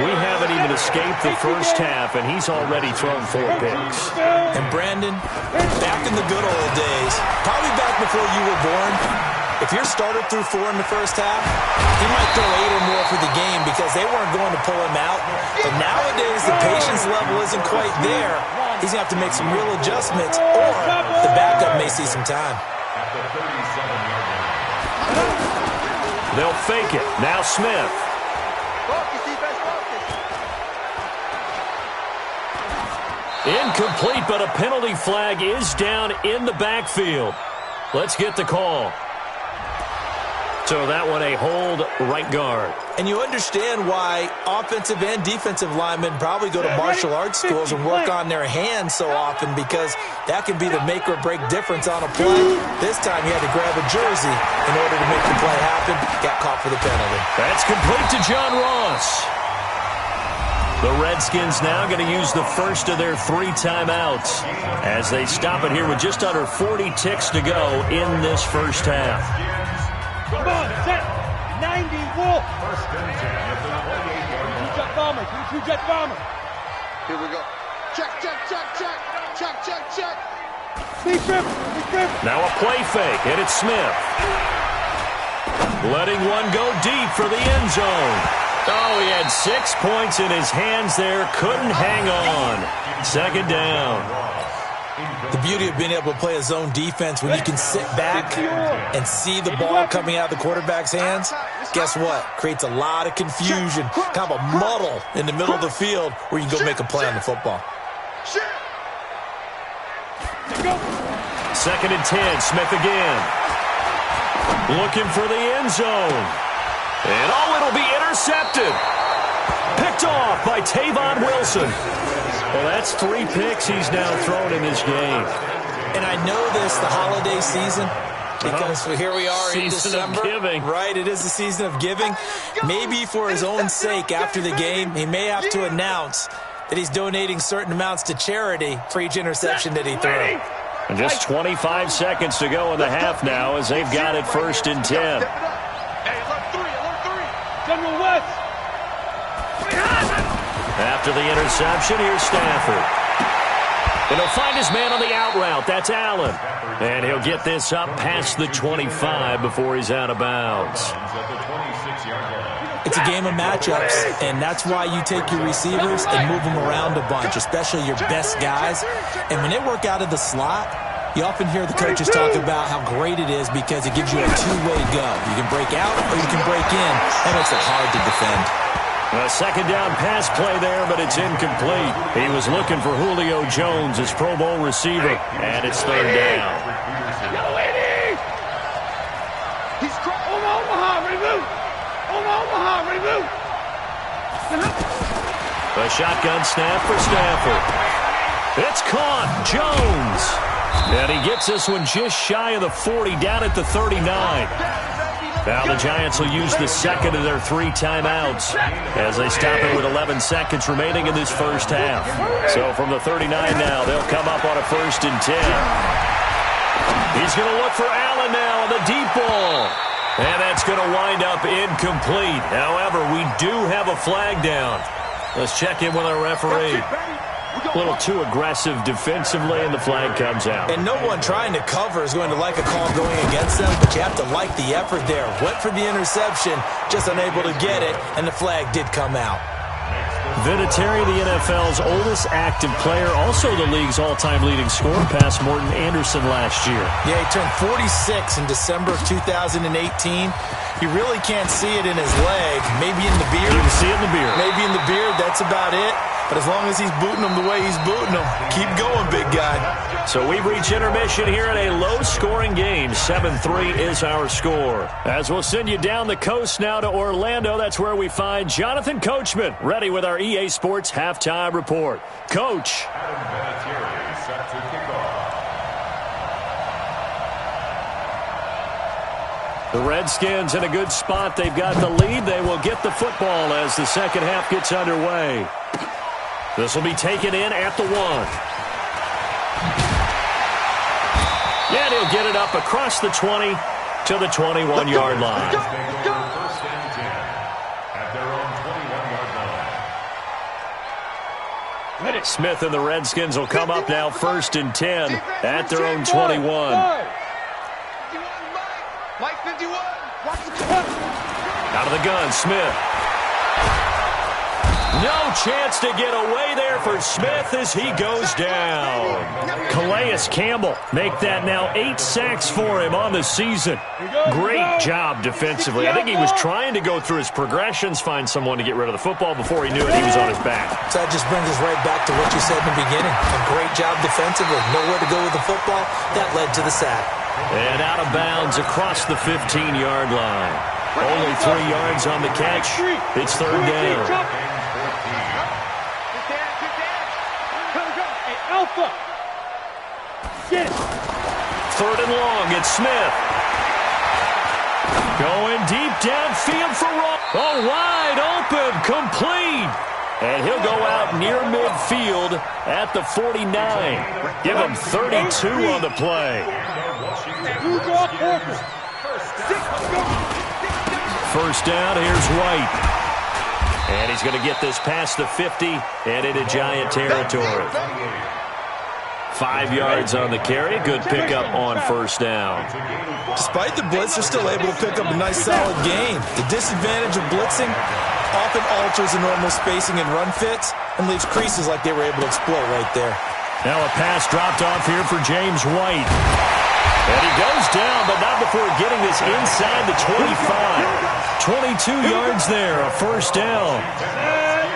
We haven't even escaped the first half, and he's already thrown 4 picks. And Brandon, back in the good old days, probably back before you were born, if your starter threw 4 in the first half, he might throw 8 or more for the game because they weren't going to pull him out. But nowadays, the patience level isn't quite there. He's going to have to make some real adjustments, or the backup may see some time. They'll fake it. Now Smith. Incomplete, but a penalty flag is down in the backfield. Let's get the call. So that one a hold right guard. And you understand why offensive and defensive linemen probably go to martial arts schools and work on their hands so often, because that can be the make or break difference on a play. This time he had to grab a jersey in order to make the play happen. Got caught for the penalty. That's complete to John Ross. The Redskins now going to use the first of their 3 timeouts as they stop it here with just under 40 ticks to go in this first half. Come on, set. 90, Wolf. First and 10 at the 28-yard line. Jet bomber. Two jet bomber. Here we go. Check, check, check, check. Check, check, check. Big Ripper. Big Ripper. Now a play fake, and it's Smith. Letting one go deep for the end zone. Oh, he had 6 points in his hands there. Couldn't hang on. Second down. The beauty of being able to play a zone defense when you can sit back and see the ball coming out of the quarterback's hands, guess what? Creates a lot of confusion, kind of a muddle in the middle of the field where you can go make a play on the football. Second and 10, Smith again. Looking for the end zone. And it'll be intercepted. Picked off by Tavon Wilson. Well, that's 3 picks he's now thrown in this game. And I know this, the holiday season, because here we are in December. Season of giving. Right, it is the season of giving. Maybe for his own sake after the game, he may have to announce that he's donating certain amounts to charity for each interception that he threw. And just 25 seconds to go in the half now as they've got it first and 10. Hey, alert 3, alert 3. General West. After the interception, here's Stafford. And he'll find his man on the out route. That's Allen. And he'll get this up past the 25 before he's out of bounds. At the 26-yard line. It's a game of matchups, and that's why you take your receivers and move them around a bunch, especially your best guys. And when they work out of the slot, you often hear the coaches talk about how great it is because it gives you a two-way go. You can break out or you can break in. That makes it hard to defend. A second down pass play there, but it's incomplete. He was looking for Julio Jones, his Pro Bowl receiver, and it's third down. He's Omaha, remove. Omaha, remove. A shotgun snap for Stafford. It's caught. Jones. And he gets this one just shy of the 40, down at the 39. Now the Giants will use the second of their 3 timeouts as they stop it with 11 seconds remaining in this first half. So from the 39 now, they'll come up on a first and 10. He's going to look for Allen now on the deep ball. And that's going to wind up incomplete. However, we do have a flag down. Let's check in with our referee. A little too aggressive defensively, and the flag comes out. And no one trying to cover is going to like a call going against them, but you have to like the effort there. Went for the interception, just unable to get it, and the flag did come out. Vinatieri, the NFL's oldest active player, also the league's all-time leading scorer, past Morton Anderson last year. Yeah, he turned 46 in December of 2018. You really can't see it in his leg. Maybe in the beard. You can see it in the beard. Maybe in the beard, that's about it. But as long as he's booting them the way he's booting them, keep going, big guy. So we've reached intermission here in a low-scoring game. 7-3 is our score. As we'll send you down the coast now to Orlando, that's where we find Jonathan Coachman, ready with our EA Sports Halftime Report. Coach. Adam Vinatieri set to kick off. The Redskins in a good spot. They've got the lead. They will get the football as the second half gets underway. This will be taken in at the 1. And he'll get it up across the 20 to the 21-yard line. First and 10 at their own 21-yard line. Smith and the Redskins will come up now first and 10 at their own 21. Mike 51. Out of the gun, Smith. No chance to get away there for Smith as he goes down. Calais Campbell make that now 8 sacks for him on the season. Great job defensively. I think he was trying to go through his progressions, find someone to get rid of the football. Before he knew it, he was on his back. So that just brings us right back to what you said in the beginning. A great job defensively. Nowhere to go with the football. That led to the sack. And out of bounds across the 15-yard line. Only 3 yards on the catch. It's third down. Alpha. Get it. Third and long. It's Smith. Going deep downfield for Ross. Oh, wide open. Complete. And he'll go out near midfield at the 49. Give him 32 on the play. First down, here's White. And he's going to get this past the 50 and into Giant territory. 5 yards on the carry. Good pickup on first down. Despite the blitz, they're still able to pick up a nice, solid gain. The disadvantage of blitzing often alters the normal spacing and run fits and leaves creases like they were able to exploit right there. Now a pass dropped off here for James White. And he goes down, but not before getting this inside the 25. 22 yards there, a first down.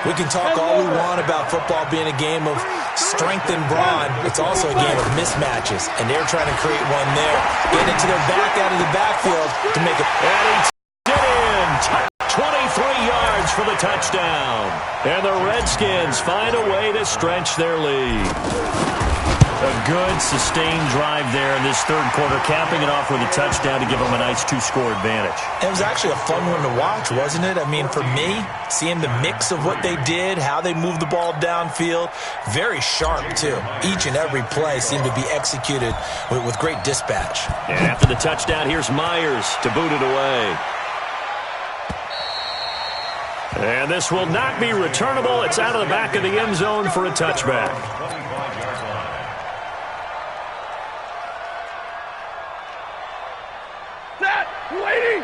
We can talk all we want about football being a game of strength and brawn. It's also a game of mismatches, and they're trying to create one there. Get into their back out of the backfield to make it. And he did in. 23 yards for the touchdown. And the Redskins find a way to stretch their lead. A good, sustained drive there in this third quarter, capping it off with a touchdown to give them a nice 2-score advantage. It was actually a fun one to watch, wasn't it? I mean, for me, seeing the mix of what they did, how they moved the ball downfield, very sharp, too. Each and every play seemed to be executed with great dispatch. And after the touchdown, here's Myers to boot it away. And this will not be returnable. It's out of the back of the end zone for a touchback. Waiting.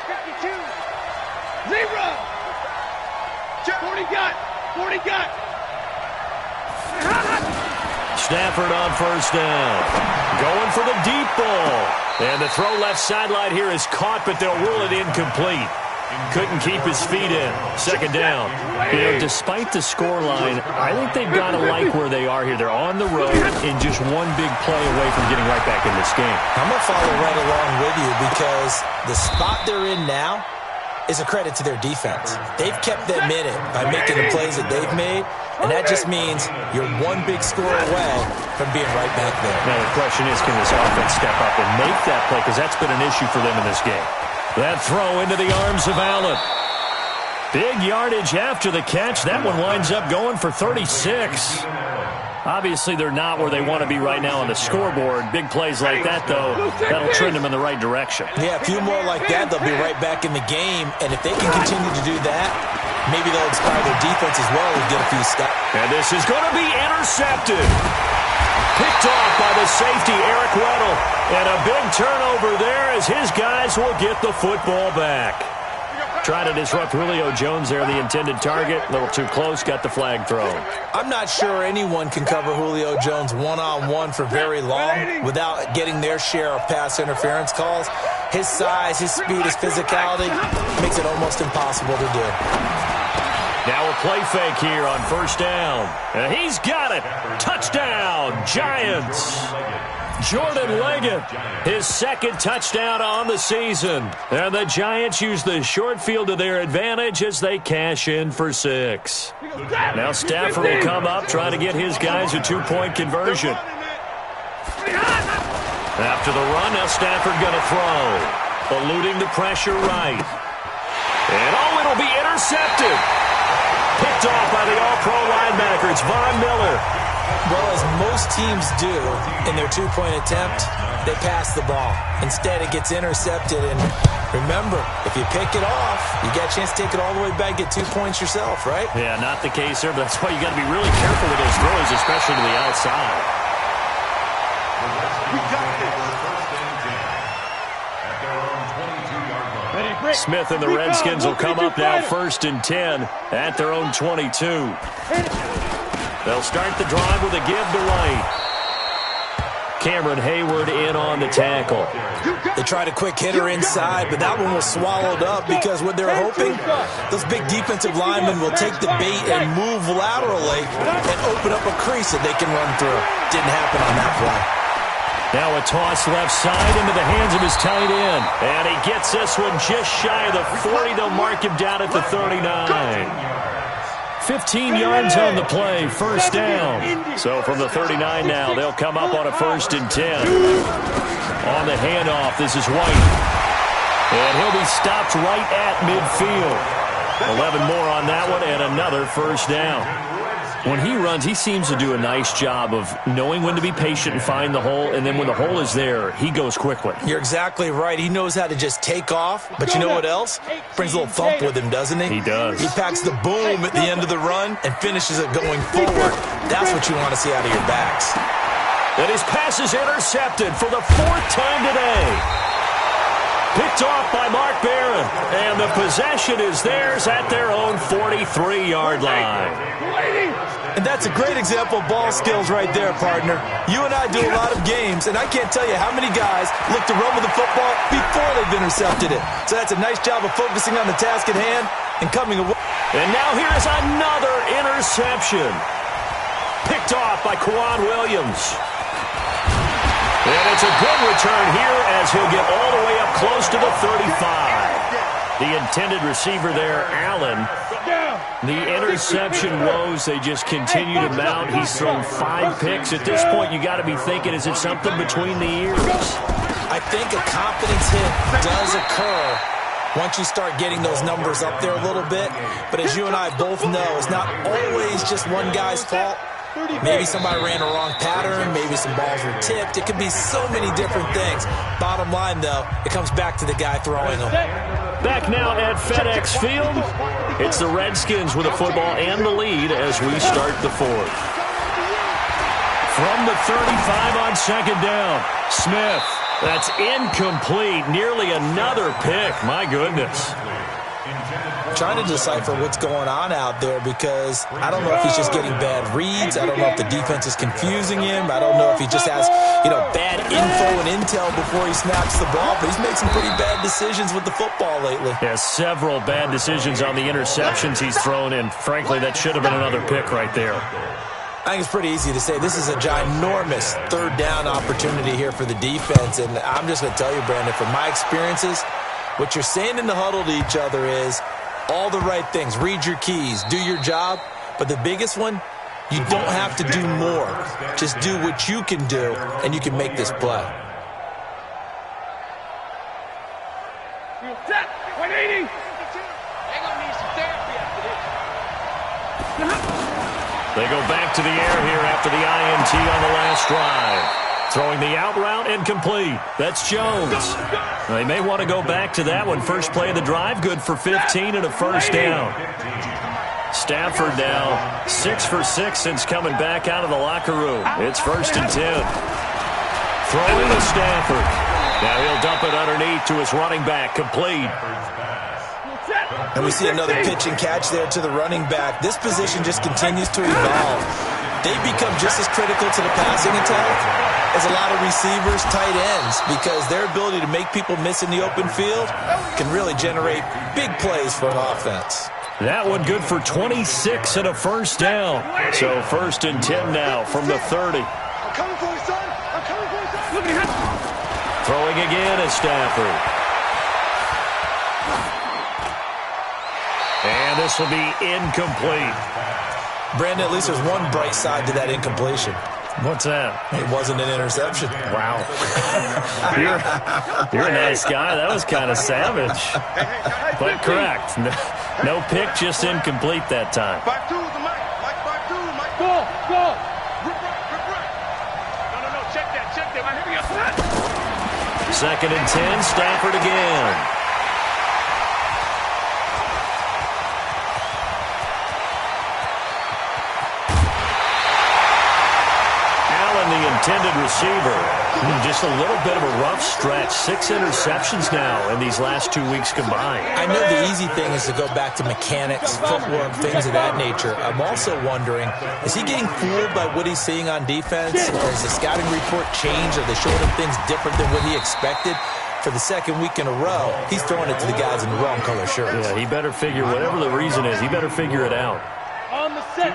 52. 0. 40 got. Stafford on first down. Going for the deep ball. And the throw left sideline here is caught, but they'll rule it incomplete. Couldn't keep his feet in. Second down. You know, despite the scoreline, I think they've got to like where they are here. They're on the road and just one big play away from getting right back in this game. I'm going to follow right along with you because the spot they're in now is a credit to their defense. They've kept them in it by making the plays that they've made, and that just means you're one big score away from being right back there. Now the question is, can this offense step up and make that play? Because that's been an issue for them in this game. That throw into the arms of Allen. Big yardage after the catch. That one winds up going for 36. Obviously, they're not where they want to be right now on the scoreboard. Big plays like that, though, that'll trend them in the right direction. Yeah, a few more like that, they'll be right back in the game. And if they can continue to do that, maybe they'll inspire their defense as well and get a few stops. And this is going to be intercepted. Picked off by the safety, Eric Weddle. And a big turnover there as his guys will get the football back. Trying to disrupt Julio Jones there, the intended target. A little too close, got the flag thrown. I'm not sure anyone can cover Julio Jones one-on-one for very long without getting their share of pass interference calls. His size, his speed, his physicality makes it almost impossible to do. Now a play fake here on first down. And he's got it. Touchdown, Giants. Jordan Leggett, his second touchdown on the season. And the Giants use the short field to their advantage as they cash in for 6. Now Stafford will come up, trying to get his guys a 2-point conversion. After the run, now Stafford going to throw. Eluding the pressure right. And it'll be intercepted. Picked off by the all-pro linebacker. It's Von Miller. Well, as most teams do in their 2-point attempt, they pass the ball. Instead, it gets intercepted. And remember, if you pick it off, you got a chance to take it all the way back, get 2 points yourself, right? Yeah, not the case there, but that's why you got to be really careful with those throws, especially to the outside. Smith and the Redskins will come up now first and 10 at their own 22. They'll start the drive with a give to White. Cameron Hayward in on the tackle. They tried a quick hitter inside, but that one was swallowed up because what they're hoping, those big defensive linemen will take the bait and move laterally and open up a crease that they can run through. Didn't happen on that play. Now a toss left side into the hands of his tight end. And he gets this one just shy of the 40. They'll mark him down at the 39. 15 yards on the play, first down. So from the 39 now, they'll come up on a first and 10. On the handoff, this is White. And he'll be stopped right at midfield. 11 more on that one and another first down. When he runs, he seems to do a nice job of knowing when to be patient and find the hole, and then when the hole is there, he goes quickly. You're exactly right. He knows how to just take off, but you know what else? Brings a little thump with him, doesn't he? He does. He packs the boom at the end of the run and finishes it going forward. That's what you want to see out of your backs. And his pass is intercepted for the 4th time today. Picked off by Mark Barron, and the possession is theirs at their own 43-yard line. And that's a great example of ball skills right there, partner. You and I do a lot of games, and I can't tell you how many guys look to run with the football before they've intercepted it. So that's a nice job of focusing on the task at hand and coming away. And now here is another interception. Picked off by Kwan Williams. And it's a good return here as he'll get all the way up close to the 35. The intended receiver there, Allen. The interception woes, they just continue to mount. He's thrown 5 picks. At this point, you got to be thinking, is it something between the ears? I think a confidence hit does occur once you start getting those numbers up there a little bit. But as you and I both know, it's not always just one guy's fault. Maybe somebody ran a wrong pattern. Maybe some balls were tipped. It could be so many different things. Bottom line, though, it comes back to the guy throwing them. Back now at FedEx Field, it's the Redskins with the football and the lead as we start the 4th. From the 35 on 2nd down, Smith. That's incomplete. Nearly another pick. My goodness. Trying to decipher what's going on out there because I don't know if he's just getting bad reads. I don't know if the defense is confusing him. I don't know if he just has, bad info and intel before he snaps the ball. But he's made some pretty bad decisions with the football lately. Yeah, several bad decisions on the interceptions he's thrown, and frankly, that should have been another pick right there. I think it's pretty easy to say this is a ginormous 3rd down opportunity here for the defense. And I'm just going to tell you, Brandon, from my experiences, what you're saying in the huddle to each other is, all the right things. Read your keys. Do your job. But the biggest one, you don't have to do more. Just do what you can do, and you can make this play. 180. They're going to need some therapy after this. They go back to the air here after the INT on the last drive. Throwing the out route incomplete. That's Jones. They may want to go back to that one. First play of the drive, good for 15 and a first down. Stafford now 6 for 6 since coming back out of the locker room. It's 1st and 10. Throwing to Stafford. Now he'll dump it underneath to his running back. Complete. And we see another pitch and catch there to the running back. This position just continues to evolve. They become just as critical to the passing attack as a lot of receivers, tight ends, because their ability to make people miss in the open field can really generate big plays for an offense. That one good for 26 and a first down. So 1st and 10 now from the 30. I'm coming for you, son. I'm coming for you, son. Look at him. Throwing again is Stafford. And this will be incomplete. Brandon, at least there's one bright side to that incompletion. What's that? It wasn't an interception. Wow. You're a nice guy. That was kind of savage. But correct. No pick, just incomplete that time. 5-2 with the mic. Mike 5-2. Mike. Go. Rip right. No. Check that. Right here we go. 2nd and 10. Stafford again. The intended receiver. Just a little bit of a rough stretch. 6 interceptions now in these last 2 weeks combined. I know the easy thing is to go back to mechanics, footwork, things of that nature. I'm also wondering, is he getting fooled by what he's seeing on defense? Or has the scouting report changed? Are they showing him things different than what he expected? For the 2nd week in a row, he's throwing it to the guys in the wrong color shirts. Yeah, he better figure, whatever the reason is, he better figure it out.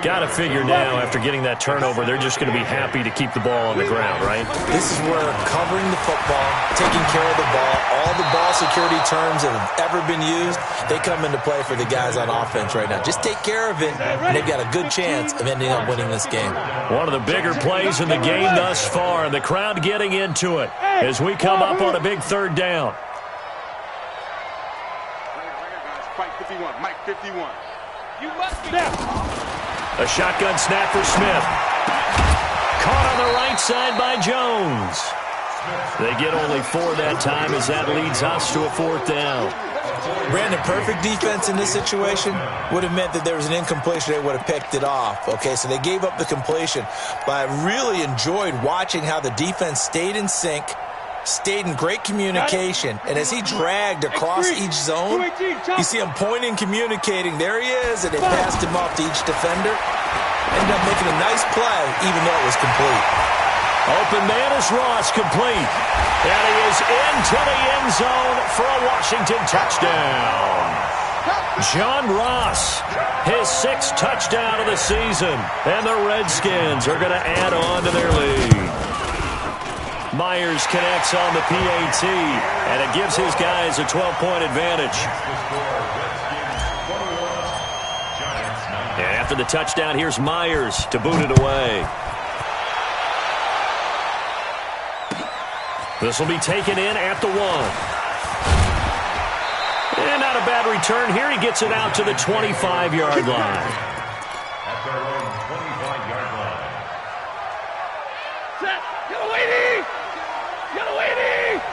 Got to figure now, after getting that turnover, they're just going to be happy to keep the ball on the ground, right? This is where covering the football, taking care of the ball, all the ball security terms that have ever been used, they come into play for the guys on offense right now. Just take care of it, and they've got a good chance of ending up winning this game. One of the bigger plays in the game thus far, and the crowd getting into it as we come up on a big 3rd down. Fight 51, Mike. 51. You must be. A shotgun snap for Smith. Caught on the right side by Jones. They get only 4 that time as that leads us to a 4th down. Brandon, perfect defense in this situation would have meant that there was an incompletion. They would have picked it off. Okay, so they gave up the completion. But I really enjoyed watching how the defense stayed in sync, stayed in great communication, and as he dragged across each zone, you see him pointing, communicating. There he is, and they passed him off to each defender. Ended up making a nice play, even though it was complete. Open man is Ross, complete. And he is into the end zone for a Washington touchdown. John Ross, his 6th touchdown of the season. And the Redskins are going to add on to their lead. Myers connects on the PAT, and it gives his guys a 12-point advantage. And after the touchdown, here's Myers to boot it away. This will be taken in at the 1. And not a bad return here. He gets it out to the 25-yard line. At their own 25-yard line. Set. Get away, D. Get away, D.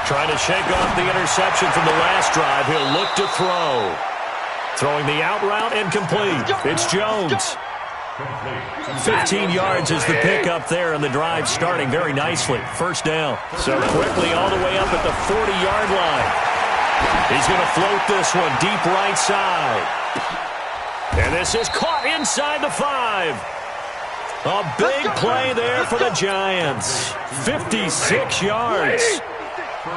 Trying to shake off the interception from the last drive. He'll look to throw. Throwing the out route and complete. It's Jones. 15 yards is the pickup there, and the drive starting very nicely. 1st down. So quickly all the way up at the 40-yard line. He's going to float this one deep right side. And this is caught inside the 5. A big play there for the Giants. 56 yards.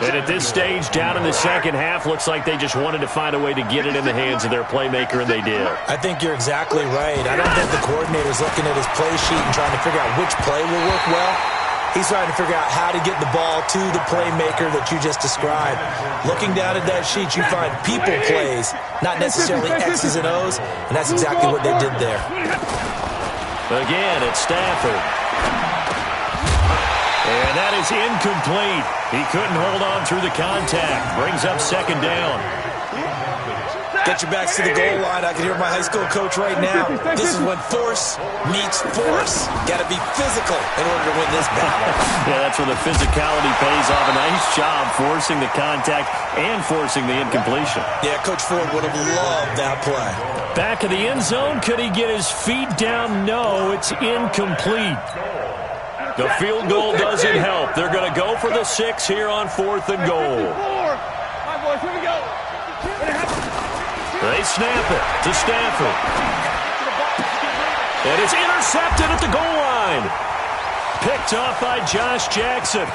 And at this stage, down in the second half, looks like they just wanted to find a way to get it in the hands of their playmaker, and they did. I think you're exactly right. I don't think the coordinator's looking at his play sheet and trying to figure out which play will work well. He's trying to figure out how to get the ball to the playmaker that you just described. Looking down at that sheet, you find people plays, not necessarily X's and O's, and that's exactly what they did there. Again, it's Stafford. And that is incomplete. He couldn't hold on through the contact. Brings up 2nd down. Get your backs to the goal line. I can hear my high school coach right now. This is when force meets force. Got to be physical in order to win this battle. Yeah, that's where the physicality pays off. A nice job forcing the contact and forcing the incompletion. Yeah, Coach Ford would have loved that play. Back of the end zone. Could he get his feet down? No, it's incomplete. The field goal doesn't help. They're going to go for the 6 here on 4th and goal. My boys, here we go. They snap it to Stafford. And it's intercepted at the goal line. Picked off by Josh Jackson.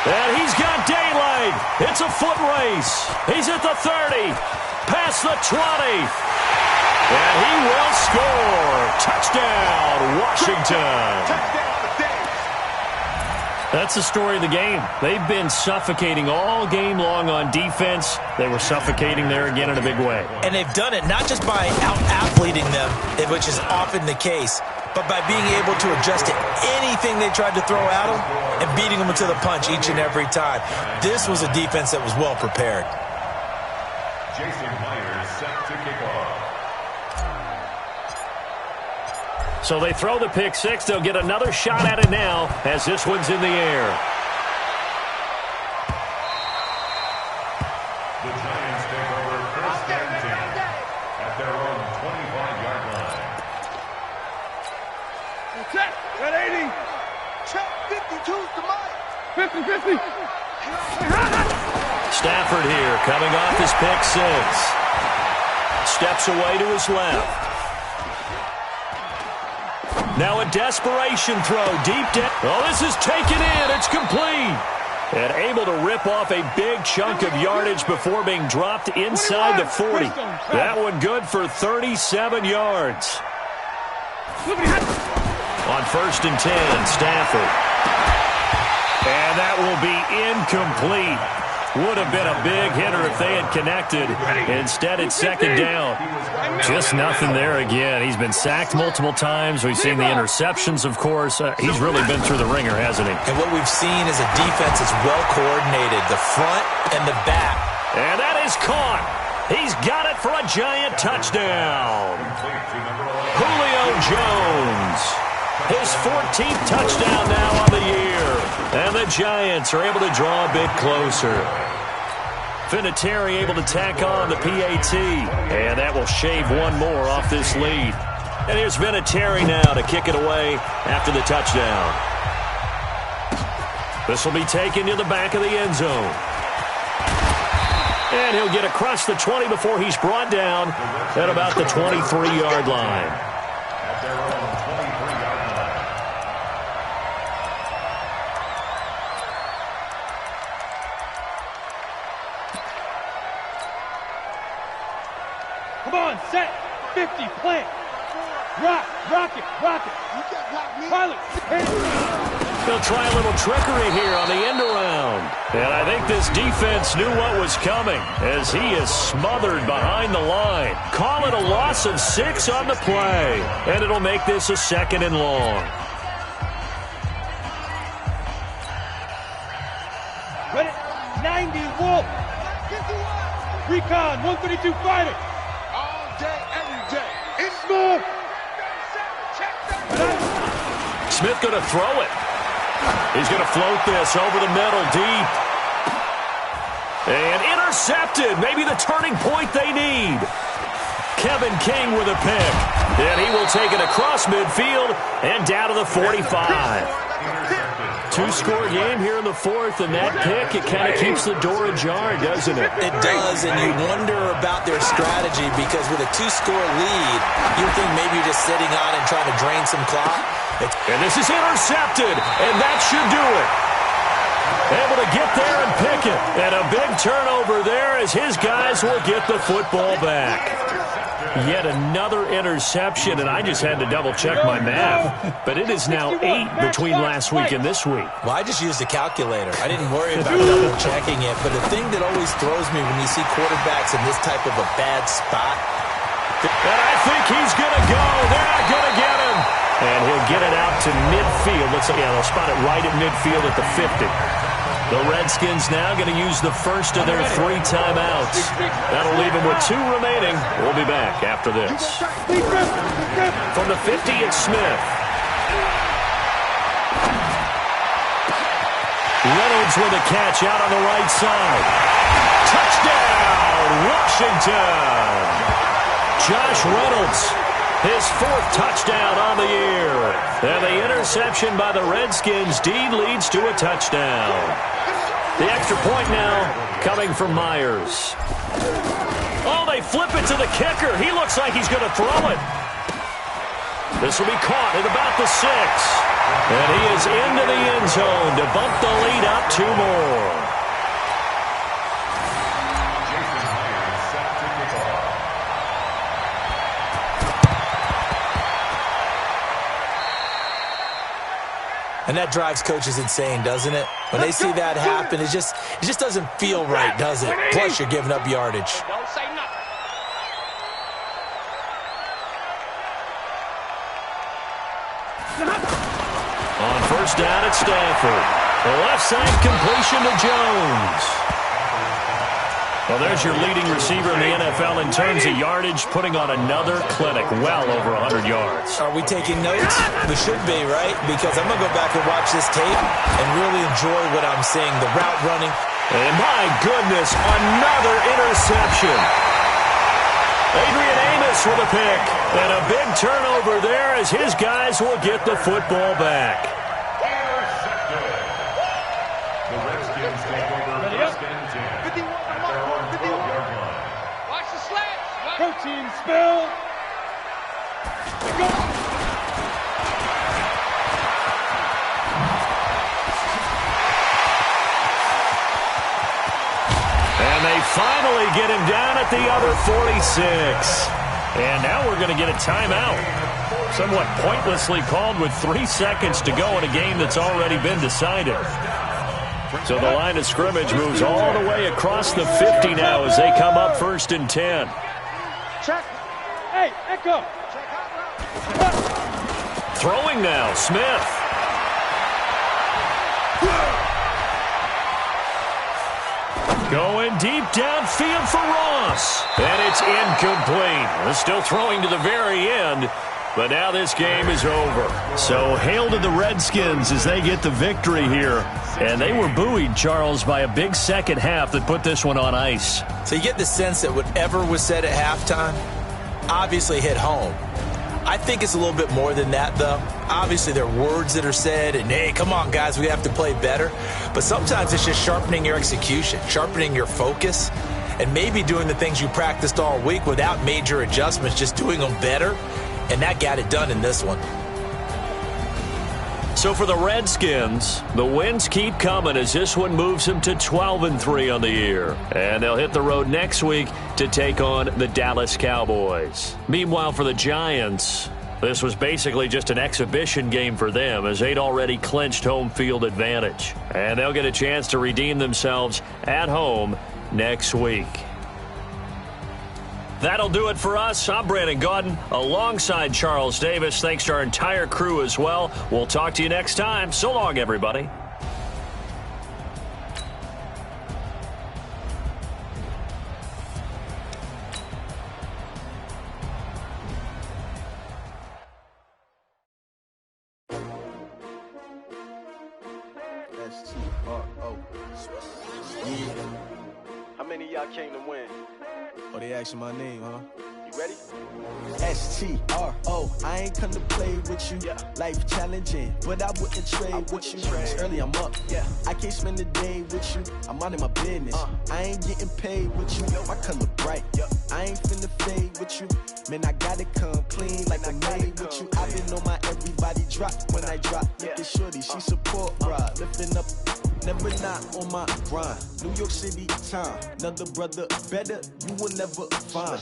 And he's got daylight. It's a foot race. He's at the 30. Past the 20. And he will score. Touchdown, Washington. That's the story of the game. They've been suffocating all game long on defense. They were suffocating there again in a big way. And they've done it not just by out-athleting them, which is often the case, but by being able to adjust to anything they tried to throw at them and beating them to the punch each and every time. This was a defense that was well prepared. Jason Myers set to kick off. So they throw the pick 6. They'll get another shot at it now as this one's in the air. The Giants take over 1st and 10 at their own 25-yard line. Check. Got 80. Check 52's to Mike. 50-50. Stafford here coming off his pick 6. Steps away to his left. Now a desperation throw deep down. Oh, this is taken in. It's complete. And able to rip off a big chunk of yardage before being dropped inside the 40. That one good for 37 yards. On 1st and 10, Stafford. And that will be incomplete. Would have been a big hitter if they had connected. Instead, it's second down. Just nothing there again. He's been sacked multiple times. We've seen the interceptions, of course. He's really been through the ringer, hasn't he? And what we've seen is a defense that's well coordinated, the front and the back. And that is caught. He's got it for a giant touchdown. Julio Jones. His 14th touchdown now on the year. And the Giants are able to draw a bit closer. Vinatieri able to tack on the PAT. And that will shave one more off this lead. And here's Vinatieri now to kick it away after the touchdown. This will be taken to the back of the end zone. And he'll get across the 20 before he's brought down at about the 23-yard line. At their own 23-yard line. Come on, set. 50, plant. Rock it. You can't block me. Pilot, hit it. They'll try a little trickery here on the end around. And I think this defense knew what was coming as he is smothered behind the line. Call it a loss of 6 on the play. And it'll make this a 2nd and long. Ready? 90, Wolf. Recon, 132 fighter. All day, every day. It's Smith. Smith going to throw it. He's going to float this over the middle deep. And intercepted. Maybe the turning point they need. Kevin King with a pick. And he will take it across midfield and down to the 45. Two-score game here in the 4th, and that pick, it kind of keeps the door ajar, doesn't it? It does, and you wonder about their strategy because with a 2-score lead, you think maybe you're just sitting on and trying to drain some clock. And this is intercepted, and that should do it. Able to get there and pick it. And a big turnover there as his guys will get the football back. Yet another interception, and I just had to double-check my math. But it is now 8 between last week and this week. Well, I just used a calculator. I didn't worry about double-checking it. But the thing that always throws me when you see quarterbacks in this type of a bad spot. And I think he's going to go. They're not going to get him. And he'll get it out to midfield. Let's see, yeah, they'll spot it right at midfield at the 50. The Redskins now going to use the first of their 3 timeouts. That'll leave them with 2 remaining. We'll be back after this. From the 50, it's Smith. Reynolds with a catch out on the right side. Touchdown, Washington. Josh Reynolds, his 4th touchdown on the year. And the interception by the Redskins deed leads to a touchdown. The extra point now coming from Myers. Oh, they flip it to the kicker. He looks like he's going to throw it. This will be caught at about the 6. And he is into the end zone to bump the lead up 2 more. And that drives coaches insane, doesn't it? When they see that happen, it just doesn't feel right, does it? Plus, you're giving up yardage. Don't say nothing. On first down at Stanford. The left side completion to Jones. Well, there's your leading receiver in the NFL in terms of yardage, putting on another clinic, well over 100 yards. Are we taking notes? We should be, right? Because I'm going to go back and watch this tape and really enjoy what I'm seeing, the route running. And my goodness, another interception. Adrian Amos with a pick. And a big turnover there as his guys will get the football back. The Redskins take over first and 10 at their own 12-yard line. Watch the slats. Protein spill. And they finally get him down at the other 46. And now we're going to get a timeout. Somewhat pointlessly called with 3 seconds to go in a game that's already been decided. So the line of scrimmage moves all the way across the 50 now as they come up 1st and 10. Check. Hey, echo. Throwing now, Smith. Going deep downfield for Ross. And it's incomplete. They're still throwing to the very end, but now this game is over. So hail to the Redskins as they get the victory here. And they were buoyed, Charles, by a big second half that put this one on ice. So you get the sense that whatever was said at halftime obviously hit home. I think it's a little bit more than that, though. Obviously, there are words that are said, and, hey, come on, guys, we have to play better. But sometimes it's just sharpening your execution, sharpening your focus, and maybe doing the things you practiced all week without major adjustments, just doing them better. And that got it done in this one. So for the Redskins, the wins keep coming as this one moves them to 12-3 on the year. And they'll hit the road next week to take on the Dallas Cowboys. Meanwhile, for the Giants, this was basically just an exhibition game for them as they'd already clinched home field advantage. And they'll get a chance to redeem themselves at home next week. That'll do it for us. I'm Brandon Gaudin alongside Charles Davis. Thanks to our entire crew as well. We'll talk to you next time. So long, everybody. S-T-R-O. Yeah. How many of y'all came to win? Oh, they asking my name, huh? You ready? S-T-R-O. I ain't come to play with you. Yeah. Life challenging, but I wouldn't trade with you. It's early, I'm up. Yeah. I can't spend the day with you. I'm out in my business. I ain't getting paid with you. My color bright. I ain't finna fade with you. Man, I gotta come clean like I made with you. I been on my everybody drop when I drop. Look at shorty, she support, bruh. Lifting up. Never not on my grind. New York City time. Another brother better, you will never find.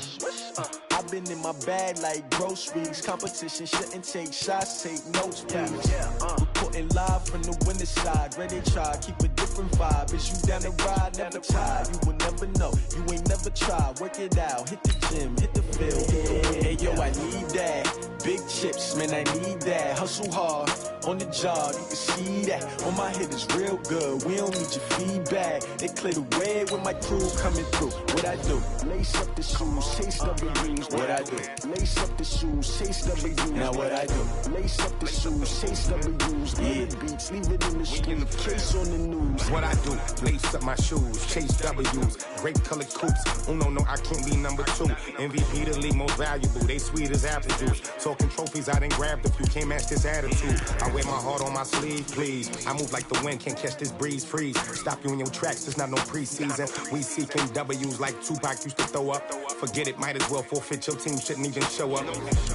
I've been in my bag like groceries. Competition shouldn't take shots, take notes, please. Reporting live from the winning side. Ready to try, keep a different vibe. Is you down the ride, never tired. You will never know, you ain't never tried. Work it out, hit the gym, hit the field. Hey yo, I need that. Big chips, man, I need that. Hustle hard, on the job, you can see that. On my head is real good, we don't need your feedback. They clear the way with my crew coming through. What I do? Lace up the shoes, chase W's. What I do? Lace up the shoes, chase W's. Now what I do? Lace up the shoes, chase W's. Yeah, beats, leave it in the street, case on the news. What I do? Lace up my shoes, chase W's. Great colored coops. No, I can't be number 2. MVP the league most valuable. They sweet as apple juice. Talking trophies, I done grabbed a few. Can't match this attitude. I wear my heart on my sleeve, please. I move like the wind, can't catch this breeze, freeze. Stop you in your tracks, there's not no preseason. We seeking W's like Tupac used to throw up. Forget it, might as well forfeit, your team shouldn't even show up.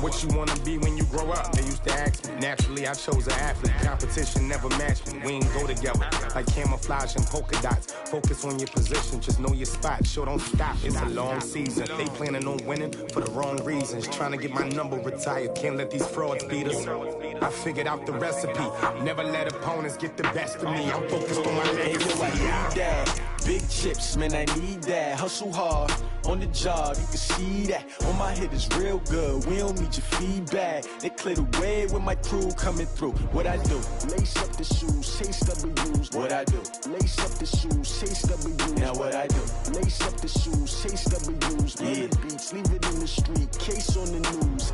What you wanna be when you grow up? They used to ask me. Naturally, I chose an athlete. Competition never matched me. We ain't go together like camouflage and polka dots. Focus on your position, just know your spot. Sure, don't stop, it's a long season. They planning on winning for the wrong reasons. Trying to get my number retired, can't let these frauds beat us. I figured out the recipe. Never let opponents get the best of me. I'm focused on my legacy. I need that. Big chips, man, I need that. Hustle hard, on the job, you can see that. On my head is real good, we don't need your feedback. They clear the way with my crew coming through. What I do? Lace up the shoes, chase W's. What I do? Lace up the shoes, chase W's. Now what I do? Lace up the shoes, chase W's. Yeah, beats, leave it in the street, case on the news.